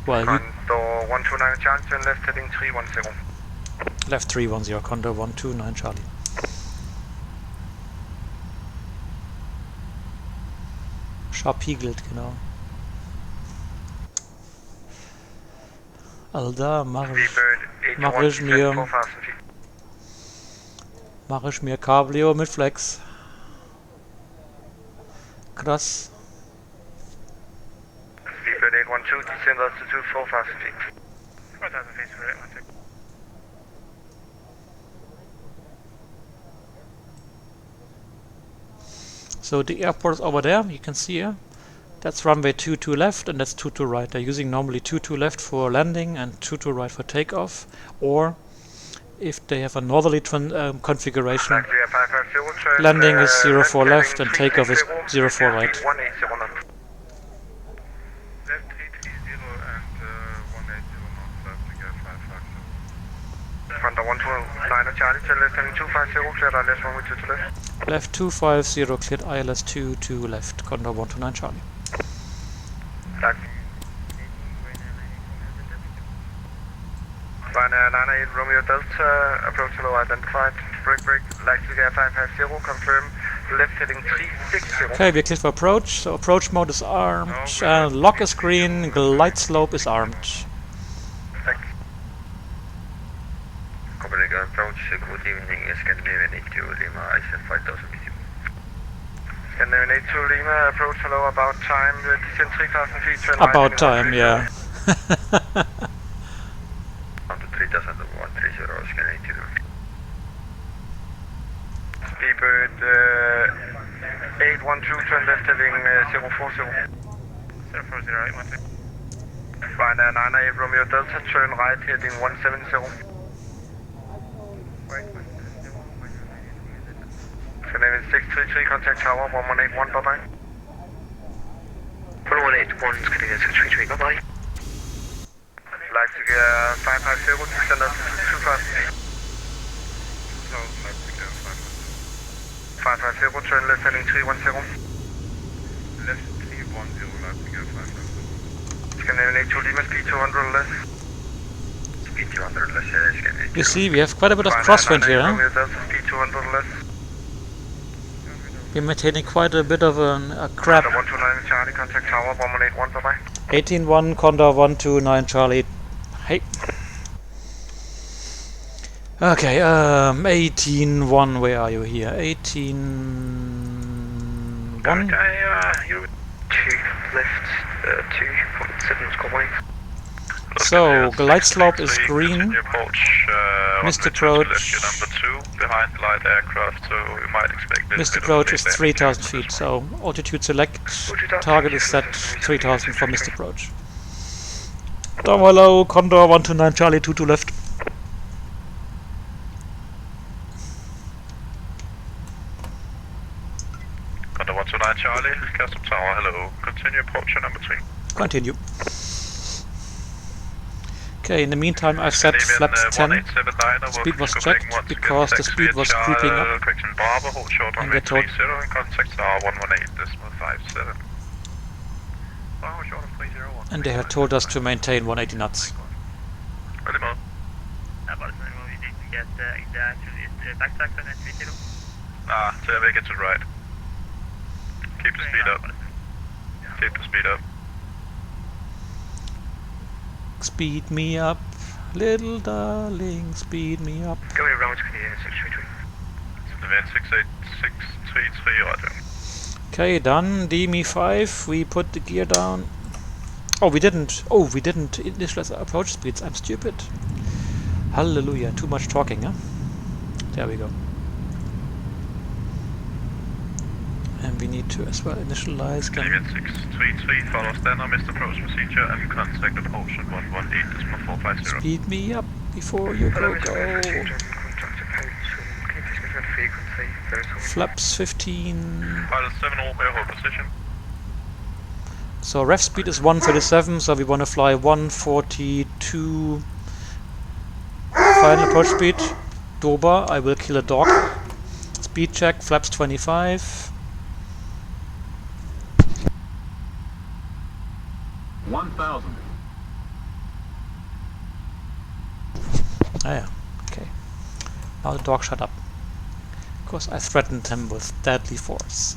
Well, Condor 129 Charlie, turn left heading 310. Left 310, Condor 129 Charlie. Scharpiegelt, genau. Alter, mach ich mir Cabrio mit Flex. Krass. Speedbird 812, descend altitude 4,000 feet. 4,000 feet for 812. So the airport is over there, you can see here. That's runway 22 left and that's 22 right. They're using normally 22 left for landing and 22 right for takeoff. Or if they have a northerly configuration, landing is 04 left and takeoff is 04 right. Left 330 and 180 north, Condor 129 Charlie, turn left heading 250, cleared ILS 112 to left. Left 250, cleared ILS 22 left, Condor 129 Charlie. Ryanair 98 Romeo Delta, approach hello identified, break, lactic air 550, confirm, left heading 360. Okay, we're cleared for approach, so approach mode is armed, lock is green, glide slope is armed. Copenhagen approach, good evening, Scandinavian 82 Lima, ISF 5000 BTU. Scandinavian 82 Lima, approach hello, about time, descend 3,000 feet. About time, yeah. 3,130, Scandinavian 82. Speedbird 812, turn left heading 040. 040, 812. Ryanair 98 Romeo Delta, turn right heading 170. Scandinavian 633, contact tower 1181, bye-bye. 1181, Scandinavian 633, bye-bye. Leipzig 550, descend us to 2,000 feet. 550, turn left heading 310. Left 310, Leipzig 550. Scandinavian 82 Lima, speed 200 less. Speed 200 less, Scandinavian 82. You see, we have quite a bit of crosswind here, huh? Speed 200 less. We're maintaining quite a bit of a crap. 129 Charlie, contact tower 1181, bye-bye. 18-1, Condor 129 Charlie. Hey. Okay, 18-1, where are you here? 18-1? You're 2 left, 2.7 squaway. So, glide slope is green. Missed approach. Behind light aircraft, so we might expect Missed approach is 3,000 feet, so altitude select. Target is set 3,000 for missed approach. Down hello, Condor 129 Charlie, 22 left. Condor 129 Charlie, Custom Tower, hello. Continue approach on number 3. Continue. Okay, in the meantime I've set flaps 10. Speed was checked because the speed was creeping up. And they told and they had told us to maintain 180 knots. So we get to right. Keep the speed up. Keep the speed up. Speed me up, little darling, speed me up. Going around Canadian 633. Event 68633, roger. Okay, done. DME5, we put the gear down. Oh, we didn't initialize our approach speeds. I'm stupid. Hallelujah, too much talking, huh? There we go. And we need to as well initialize them. Event 633, follow standard missed approach procedure and contact approach 118.450. Speed me up before you go. Flaps 15. Pilot 7 all clear, hold position. So ref speed is 137, so we want to fly 142 final approach speed. Dober, I will kill a dog. Speed check, flaps 25. 1000. Ah yeah, okay. Now the dog shut up. Because I threatened him with deadly force.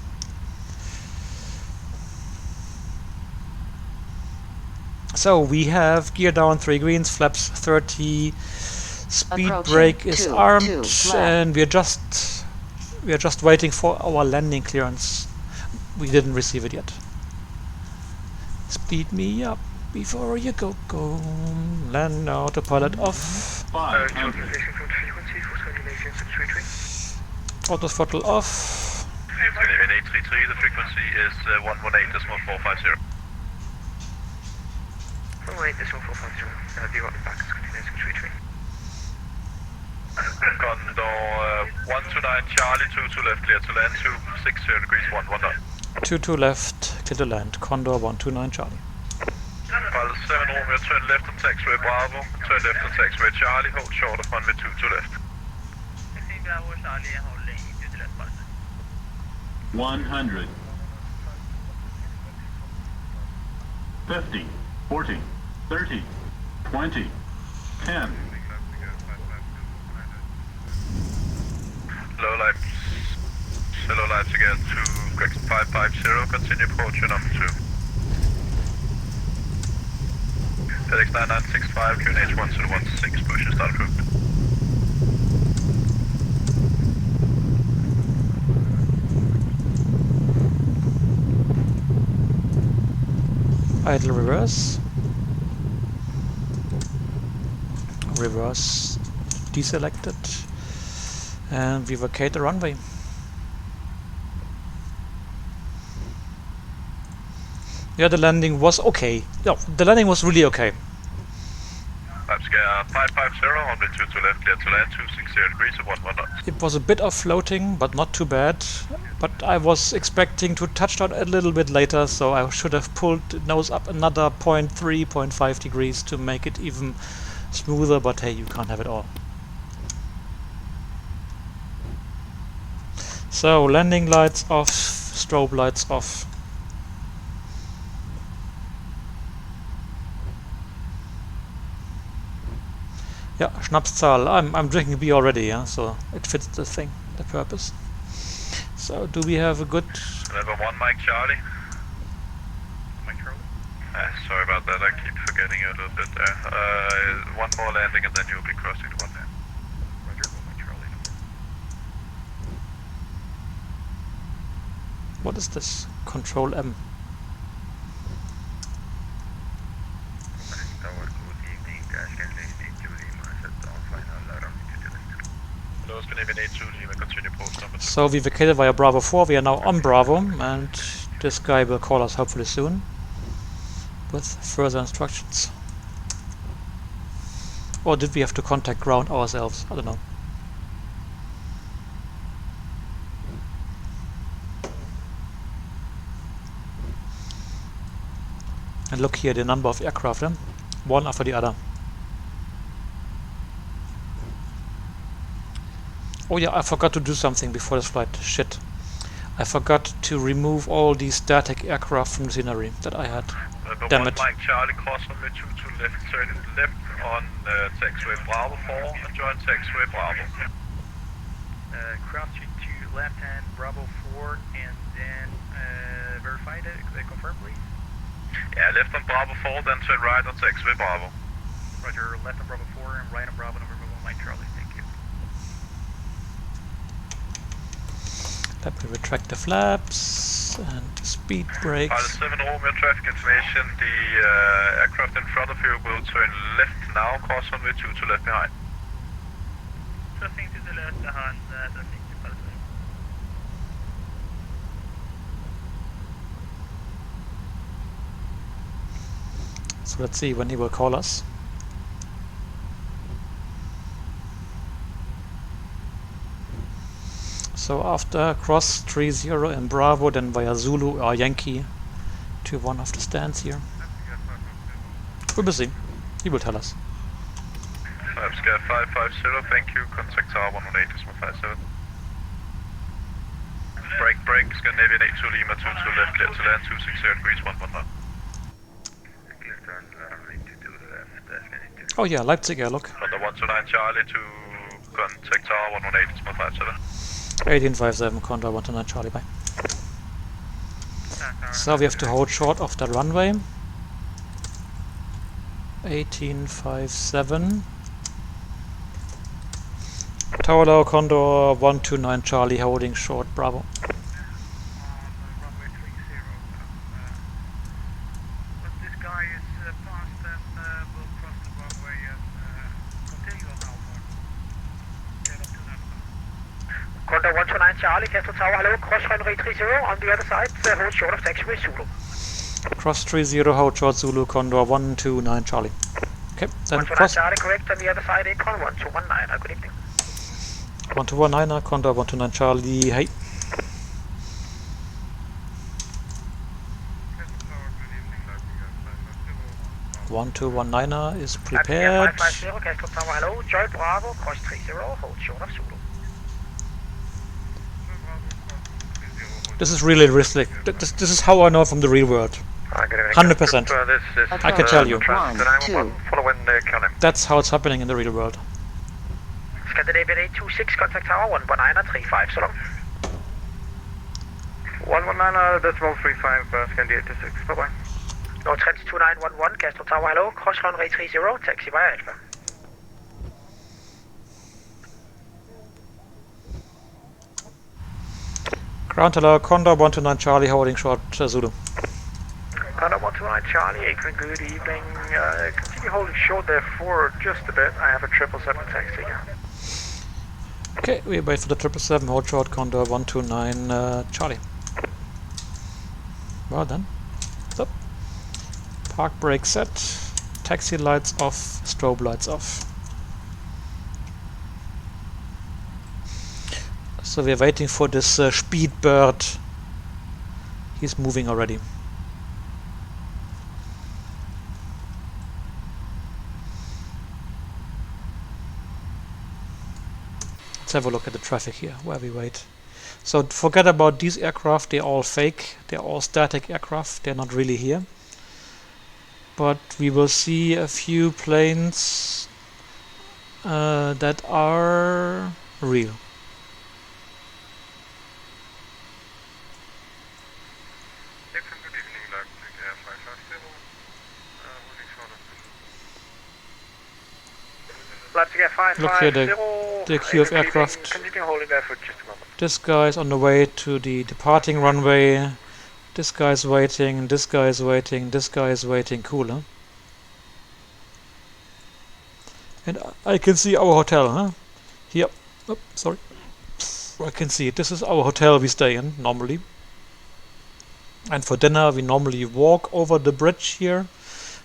So we have gear down 3 greens, flaps 30, speed Approaching. brake is 2, armed, 2, flat. and we are just waiting for our landing clearance. We didn't receive it yet. Speed me up before you go. Land autopilot off. 500. Auto throttle off. Canadian 833, the frequency is 118.450. 118.450. Be right back, Canadian 633. Condor 129 Charlie, 22 left, clear to land, 260 degrees, 119. 22 left, clear to land. Condor 129 Charlie. Pilot 7 Romeo, turn left on taxiway Bravo, turn left on taxiway Charlie, hold short of runway 22 left. 100. 50. 40. 30. 20. 10. Low lights again to Gregson 550, continue approach number 2. FedEx 9965, QNH 1016, push and start approved. Idle reverse. Reverse deselected. And we vacate the runway. Yeah, the landing was okay. No, the landing was really okay. Scare 550, runway 22 left, clear to land, 260 degrees, 119. It was a bit of floating, but not too bad. But I was expecting to touch down a little bit later, so I should have pulled the nose up another 0.3, 0.5 degrees to make it even smoother, but hey, you can't have it all. So, landing lights off, strobe lights off. Yeah, Schnapszahl. I'm drinking beer already, yeah, so it fits the thing, the purpose. So, do we have a good... Level 1 Mike Charlie. Mike Charlie? Sorry about that, I keep forgetting you a little bit there. One more landing and then you'll be crossing the one there. Roger, Mike Charlie. What is this? Control M. So we vacated via Bravo 4, we are now on Bravo, and this guy will call us hopefully soon with further instructions. Or did we have to contact ground ourselves? I don't know. And look here, the number of aircraft, one after the other. Oh yeah, I forgot to do something before this flight. Shit. I forgot to remove all these static aircraft from the scenery that I had. Damn it. Mike Charlie, cross runway 22 left, turn left on taxiway Bravo 4 and join taxiway Bravo. Cross you to left hand Bravo 4 and then verify the confirm, please. Yeah, left on Bravo 4, then turn right on taxiway Bravo. Roger, left on Bravo 4 and right on Bravo November 1 Charlie, thank you. Let me retract the flaps and speed brakes. Pilot 7 Romeo, traffic information. The aircraft in front of you will turn left now, cross runway 2 to left behind. Crossing to the left behind, traffic to Pilot 7. So let's see when he will call us. So after cross 30 in Bravo, then via Zulu or Yankee to one of the stands here. We're busy. He will tell us. 5 Sky 550, thank you. Contact tower 118 is 157. Break, Scandinavian 82 Lima 22 left, clear to land 260 degrees 119. Oh yeah, Leipzig airlock. Honda 129 Charlie to contact tower 118 is 157. 1857 Condor 129 Charlie, bye. So we have to hold short of the runway. 1857. Tower low Condor 129 Charlie holding short Bravo. Runway 30, once this guy is past, then we'll cross the runway and continue on Alpha. Get up to that. Condor 129 Charlie, Castle Tower, hello, cross runway 30 on the other side, hold short of taxiway Zulu. Cross 30, hold short Zulu, Condor 129 Charlie. Okay, then 129 cross Charlie, correct, on the other side, Acon 1219, good evening. 1219, Condor 129 Charlie, hey. Good 1219er is prepared. 550, Castle Tower, hello, Joy Bravo, cross 30, hold short of Zulu. This is really realistic. This is how I know from the real world. 100%. I can tell you. 1, 2. That's how it's happening in the real world. Scandinavian 826, contact tower 11935, so long. 119.35, Scandi 86, bye bye. No, trends 2911, Castle Tower, hello, cross runway 30, taxi via Alpha. Ground hello, Condor 129 Charlie holding short Zulu. Condor 129 Charlie, Akron, good evening. Continue holding short there for just a bit. I have a 777 taxi here. Okay, we wait for the 777, hold short Condor 129 Charlie. Well done. So, park brake set, taxi lights off, strobe lights off. So we're waiting for this speed bird. He's moving already. Let's have a look at the traffic here, where we wait. So forget about these aircraft, they're all fake, they're all static aircraft, they're not really here. But we will see a few planes that are real. Look here, the queue of aircraft. Continue holding there for just a moment. This guy is on the way to the departing runway. This guy is waiting, this guy is waiting, this guy is waiting. Cool, huh? And I can see our hotel, huh? Here. Oh, sorry. I can see it. This is our hotel we stay in, normally. And for dinner we normally walk over the bridge here.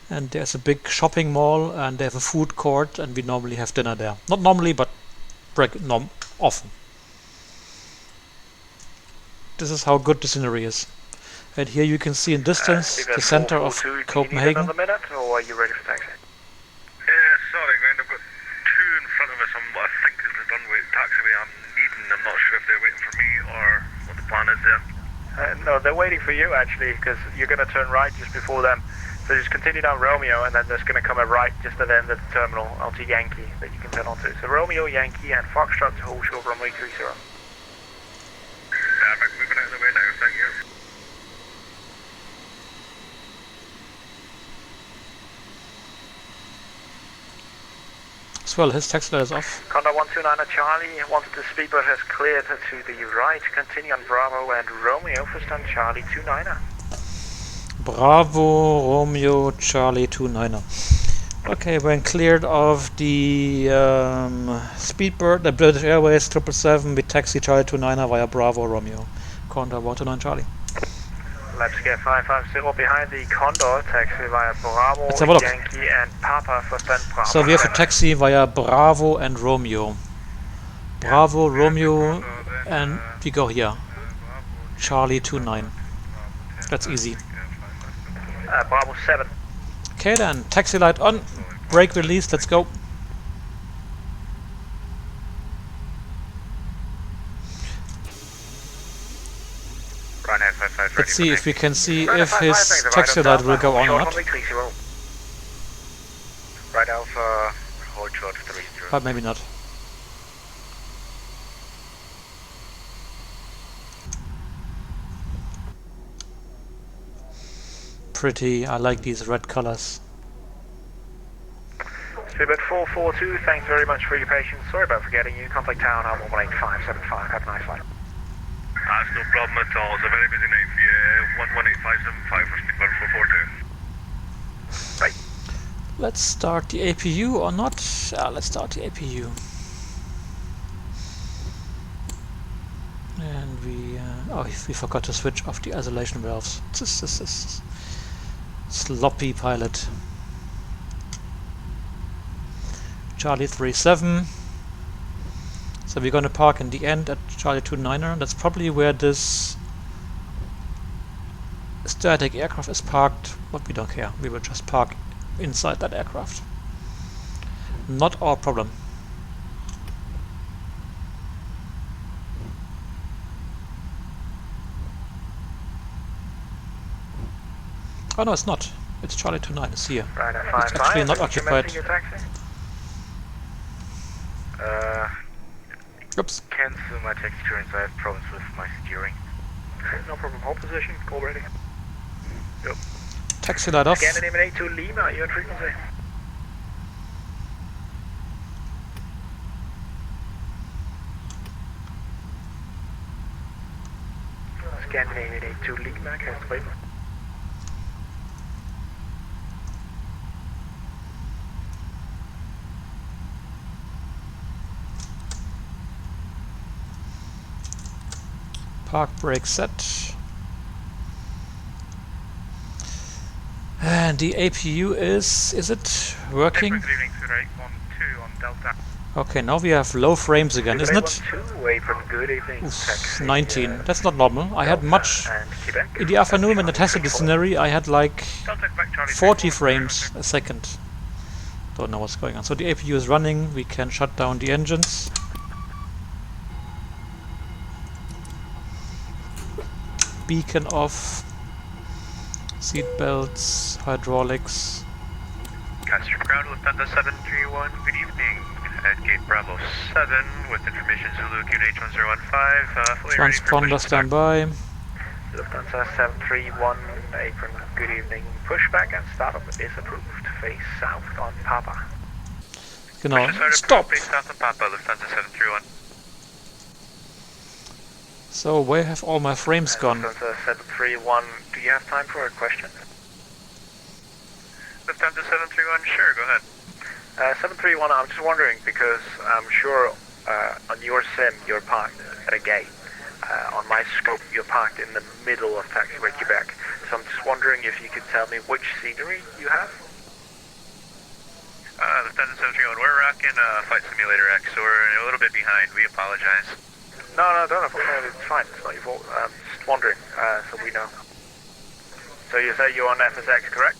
And there's a big shopping mall and they have a food court and we normally have dinner there. Not normally, but often. This is how good the scenery is. And here you can see in distance the center of Copenhagen. Another minute, or are you ready for taxi? Sorry, Grant, I've got two in front of us on what I think is the runway taxiway I'm needing. I'm not sure if they're waiting for me or what the plan is there. No, they're waiting for you actually, because you're going to turn right just before them. So just continue down Romeo, and then there's going to come a right just at the end of the terminal onto Yankee that you can turn onto. So Romeo, Yankee, and Foxtrot to hold short runway 30. Moving out of the way now, thank you. Well, his taxi light is off. Condor 129 Charlie, wanted the speedboat has cleared to the right. Continue on Bravo and Romeo for stand Charlie 29er. Bravo, Romeo, Charlie 29er. Okay, when cleared of the Speedbird, the British Airways 777, we taxi Charlie 29er via Bravo, Romeo. Condor 129 Charlie. Let's get 550 behind the Condor, taxi via Bravo, Let's have a look. Yankee and Papa for stand Bravo. So we have a taxi via Bravo and Romeo. Bravo, Romeo, and we go here. Charlie 29. That's easy. Bravo 7. Okay then, taxi light on, brake release, let's go. Let's see if we can see if his taxi light will go on or not. Right Alpha, hold short 30. But maybe not. Pretty, I like these red colors. Speedbird 442, thanks very much for your patience. Sorry about forgetting you. Contact town on 118.575. Have a nice flight. That's no problem at all. It's a very busy night for you. 118.575 for Speedbird 442. Right. Let's start the APU or not? Let's start the APU. And we forgot to switch off the isolation valves. This sloppy pilot. Charlie 37. So we're going to park in the end at Charlie 29er. That's probably where this static aircraft is parked, but we don't care. We will just park inside that aircraft. Not our problem. Oh no, it's not. It's Charlie 29. It's here. Right, It's actually not occupied. Oops. Cancel my taxi turns. I have problems with my steering. No problem. Hold position. Call ready. Yep. Taxi light off. Scandinavian 82 Lima. You're on frequency. Scandinavian 82 Lima. Cast wait. Park brake set. And the APU is it working? Okay, now we have low frames again, isn't it? Oof, 19. That's not normal. I had much in the afternoon when I tested the scenery. I had like 40 frames a second. Don't know what's going on. So the APU is running. We can shut down the engines. Beacon off, seat belts, hydraulics. Castor Ground, Lufthansa 731, good evening. At Gate Bravo 7 with information Zulu QNH 1015. Transponder standby. Lufthansa 731, apron, good evening. Pushback and startup is approved. Face south on Papa. Genau, stop! Face south on Papa, Lufthansa 731. So where have all my frames gone? Lufthansa 731, do you have time for a question? Lufthansa 731, sure, go ahead. 731, I'm just wondering because I'm sure on your sim you're parked at a gate. On my scope you're parked in the middle of taxiway Quebec. So I'm just wondering if you could tell me which scenery you have? Lufthansa 731, we're rocking Flight Simulator X, so we're a little bit behind. We apologize. No, don't apologize. It's fine. It's not your fault. Just wondering, so we know. So you say you're on FSX, correct?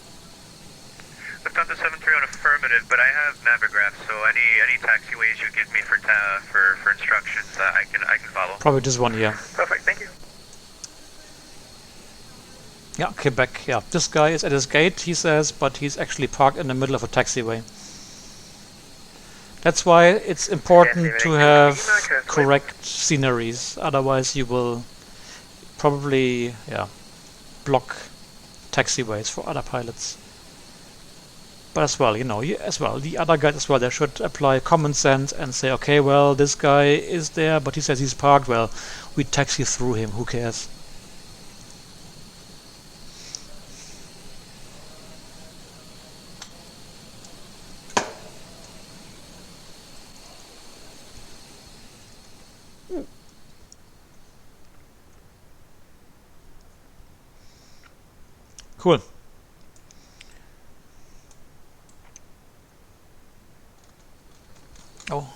Lufthansa 731 affirmative, but I have Navigraph, so any taxiways you give me for instructions, I can follow. Probably this one here. Perfect. Thank you. Yeah, Quebec. Yeah, this guy is at his gate, he says, but he's actually parked in the middle of a taxiway. That's why it's important to have correct sceneries, otherwise you will probably block taxiways for other pilots. But as well, you know, as well, the other guys as well, they should apply common sense and say, okay, well, this guy is there, but he says he's parked. Well, we taxi through him. Who cares? Cool. Oh,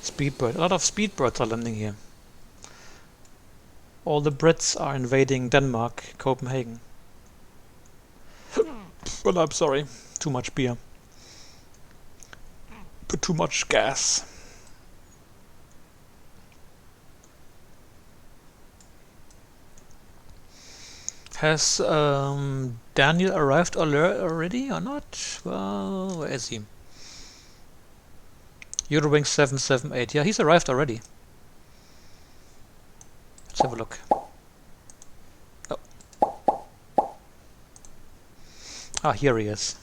speedbird. A lot of speedbirds are landing here. All the Brits are invading Denmark, Copenhagen. Well, I'm sorry. Too much beer. But too much gas. Has Daniel arrived already or not? Well, where is he? Eurowing 778. Yeah, he's arrived already. Let's have a look. Oh. Ah, here he is.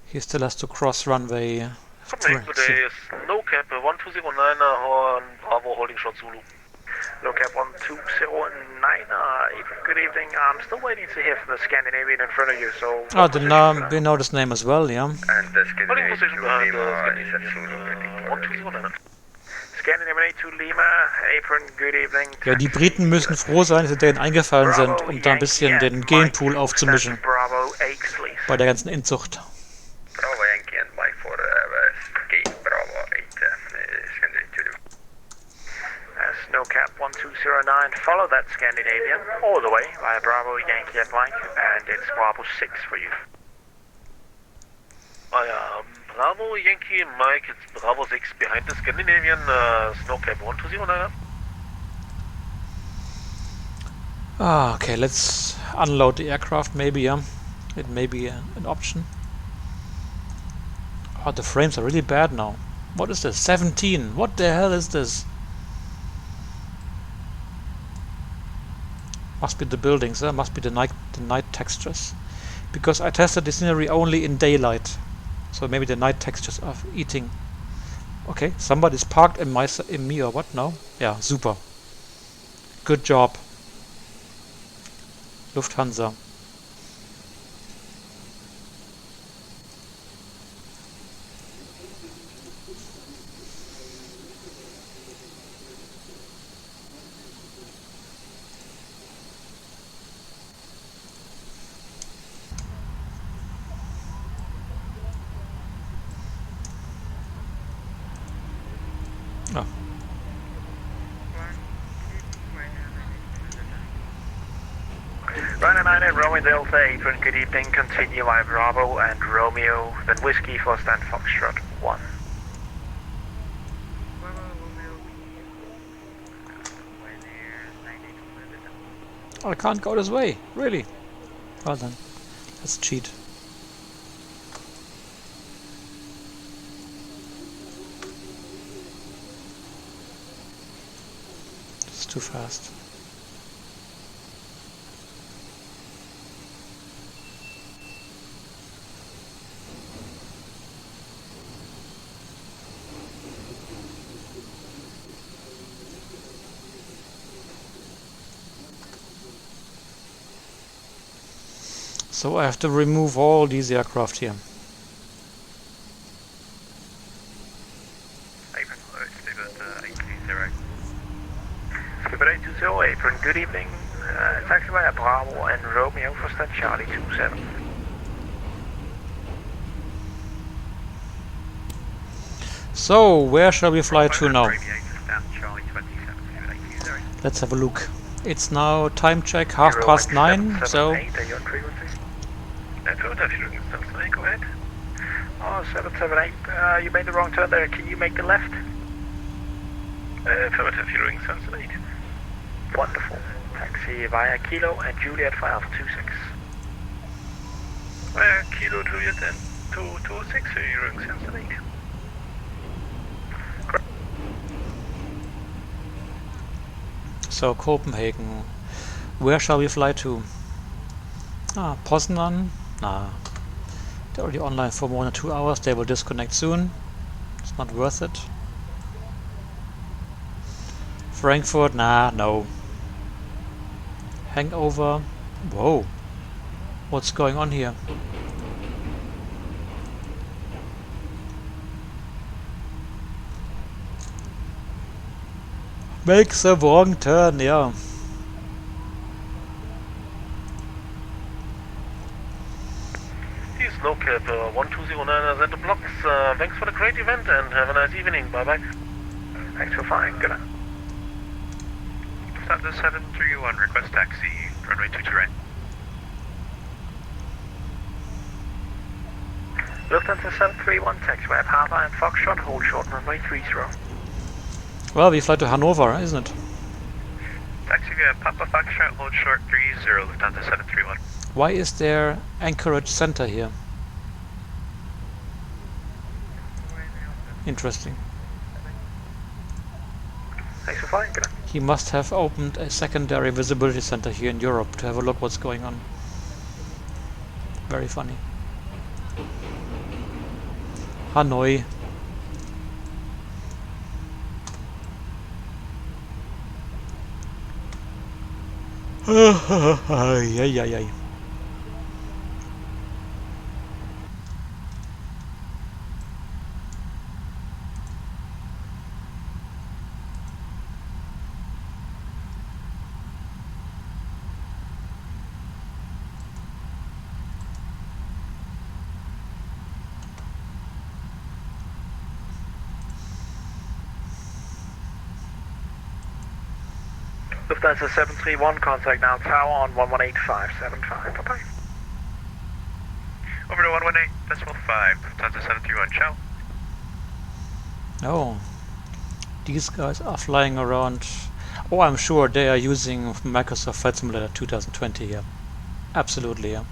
He still has to cross runway. Today is no cap 1209 on Bravo holding short Zulu. Look up 1209. Good evening. I'm still waiting to hear from the Scandinavian in front of you, so... Oh, we know this name as well, yeah. And the Holding position behind Scandinavian 1209. Scandinavian 82 Lima, apron, good evening. Ja, die Briten müssen froh sein, dass sie denen eingefallen sind, um da ein bisschen den Genpool aufzumischen. Bravo 8, please. Bei der ganzen Inzucht. Bravo Yankee and Mike for gate Bravo 8, Scandinavian 2. Snowcap 1209, follow that Scandinavian all the way via Bravo Yankee and Mike, and it's Bravo 6 for you. Bravo Yankee and Mike, it's Bravo 6 behind the Scandinavian, Snowcap 1209. Okay, let's unload the aircraft maybe, yeah. It may be an option. Oh, the frames are really bad now. What is this? 17. What the hell is this? Must be the buildings, must be the night textures. Because I tested the scenery only in daylight. So maybe the night textures are eating. Okay, somebody's parked in me or what? No? Yeah, super. Good job. Lufthansa. Oh. Ryanair 9 Romeo Delta, apron, good evening, continue via Bravo and Romeo, then Whiskey for Stand Foxtrot 1. Oh, I can't go this way, really? Well then, let's cheat. It's too fast. So I have to remove all these aircraft here. Apron, Skipper 820, apron, good evening, taxi via Bravo and Romeo for Stand Charlie 27. So, where shall we fly to now? Let's have a look. It's now time check 9:30, so... Go ahead. Oh, 778, you made the wrong turn there, can you make the left? Affirmative, hearing 778. Wonderful. Taxi via Kilo and Juliet for Alpha 26. Via Kilo, Juliet and 226, hearing 778. So Copenhagen. Where shall we fly to? Poznan. Nah. They're already online for more than 2 hours. They will disconnect soon. It's not worth it. Frankfurt. Nah, no. Hangover. Whoa. What's going on here? Make the wrong turn, yeah. He's NoCap 1209 at the blocks. Thanks for the great event and have a nice evening. Bye bye. Thanks for flying. Good night. Lufthansa 731, request taxi, runway 22 right. Lufthansa 731, taxiway Papa and Foxtrot, hold short, runway 30. Well, we fly to Hanover, isn't it? Taxiway Papa Foxtrot, hold short 30, Lufthansa 731. Why is there Anchorage Center here? Interesting. Thanks for flying. Good night. He must have opened a secondary visibility center here in Europe to have a look what's going on. Very funny. Hanoi. Ay, ay, ay, ay. Lufthansa 731, contact now tower on 118575. Bye-bye. Over to 118.5, Lufthansa 731, ciao. Oh, these guys are flying around. Oh, I'm sure they are using Microsoft Flight Simulator 2020 here. Absolutely, yeah.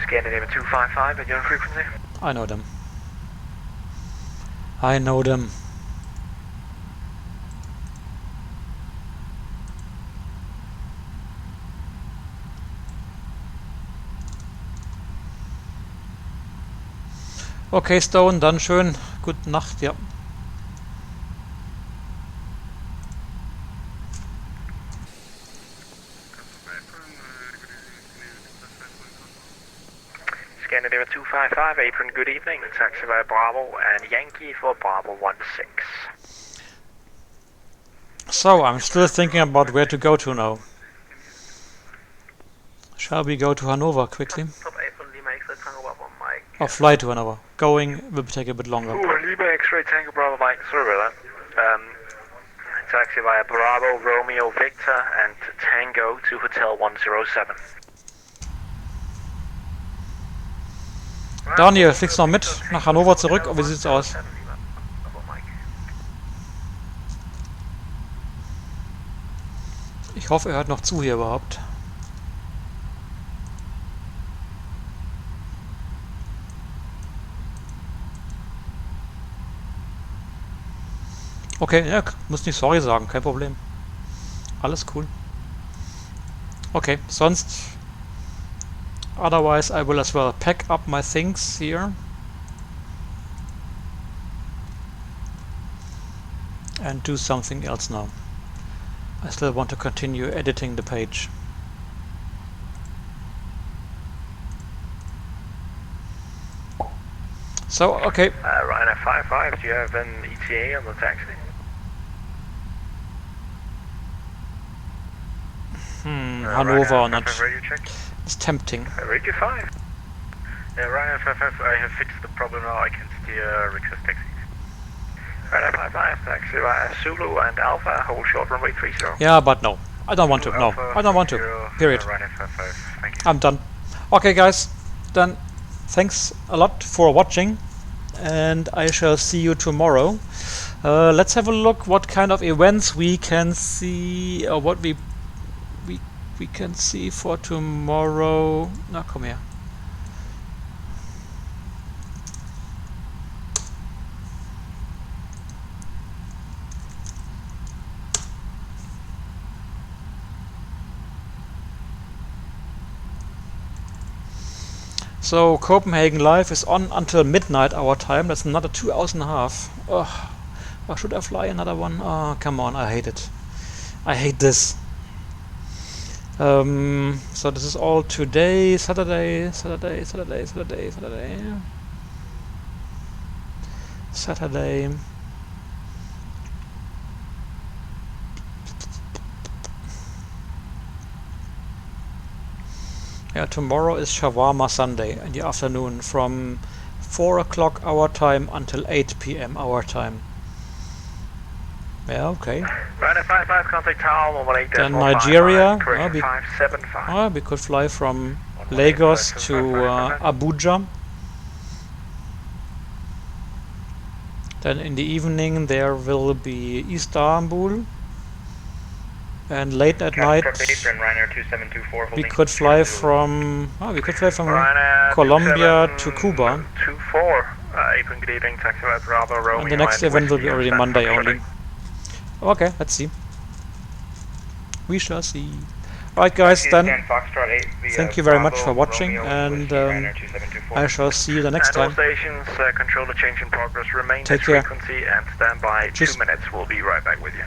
Scandinavian 255 at your frequency. I know them. I know them. Okay, Stone, dann schön. Gute Nacht, ja. Scandinavian 255, apron, good evening. Taxi via Bravo and Yankee for Bravo 16. So, I'm still thinking about where to go to now. Shall we go to Hanover quickly? Top apron, Lima X-ray Tango Bravo Mike. Or fly to Hanover. Going will take a bit longer. Lima X-ray Tango Bravo Mike, sorry about that. Taxi via Bravo, Romeo, Victor and Tango to Hotel 107. Daniel, fliegst noch mit nach Hannover zurück? Wie sieht's aus? Ich hoffe, er hört noch zu hier überhaupt. Okay, ja, muss nicht sorry sagen, kein Problem. Alles cool. Okay, sonst... Otherwise, I will as well pack up my things here. And do something else now. I still want to continue editing the page. So, okay. Ryanair 55, do you have an ETA on the taxi? Hanover, not. It's tempting. Radio 5. Yeah, Ryanair 55, I have fixed the problem now, I can steer request taxis. Ryanair 55, taxi via Zulu and Alpha, hold short runway 30. Yeah, but no. I don't want to, no. I don't want to. Period. Ryanair 55, thank you. I'm done. Okay, guys. Then, thanks a lot for watching. And I shall see you tomorrow. Let's have a look what kind of events we can see, or what we can see for tomorrow. Now come here. So Copenhagen Live is on until midnight our time. That's another 2 hours and a half. Ugh. Or should I fly another one? Oh, come on, I hate it. I hate this. So this is all today, Saturday. Yeah, tomorrow is Shawarma Sunday in the afternoon from 4 o'clock our time until 8 p.m. our time. Yeah, okay. Ryder 55, contact Tower 118. Then Nigeria. Correction 575. We could fly from Lagos to Abuja. Then in the evening there will be Istanbul. And late at night we could fly from Colombia to Cuba. 24, apron greeting, taxi right Bravo, Romeo. And the next event will be already Monday only. Okay, let's see. We shall see. Alright guys, then thank you very much for watching, and I shall see you the next time. All stations, control the change in progress, remain Take this care. frequency and stand by. Cheers. 2 minutes, we'll be right back with you.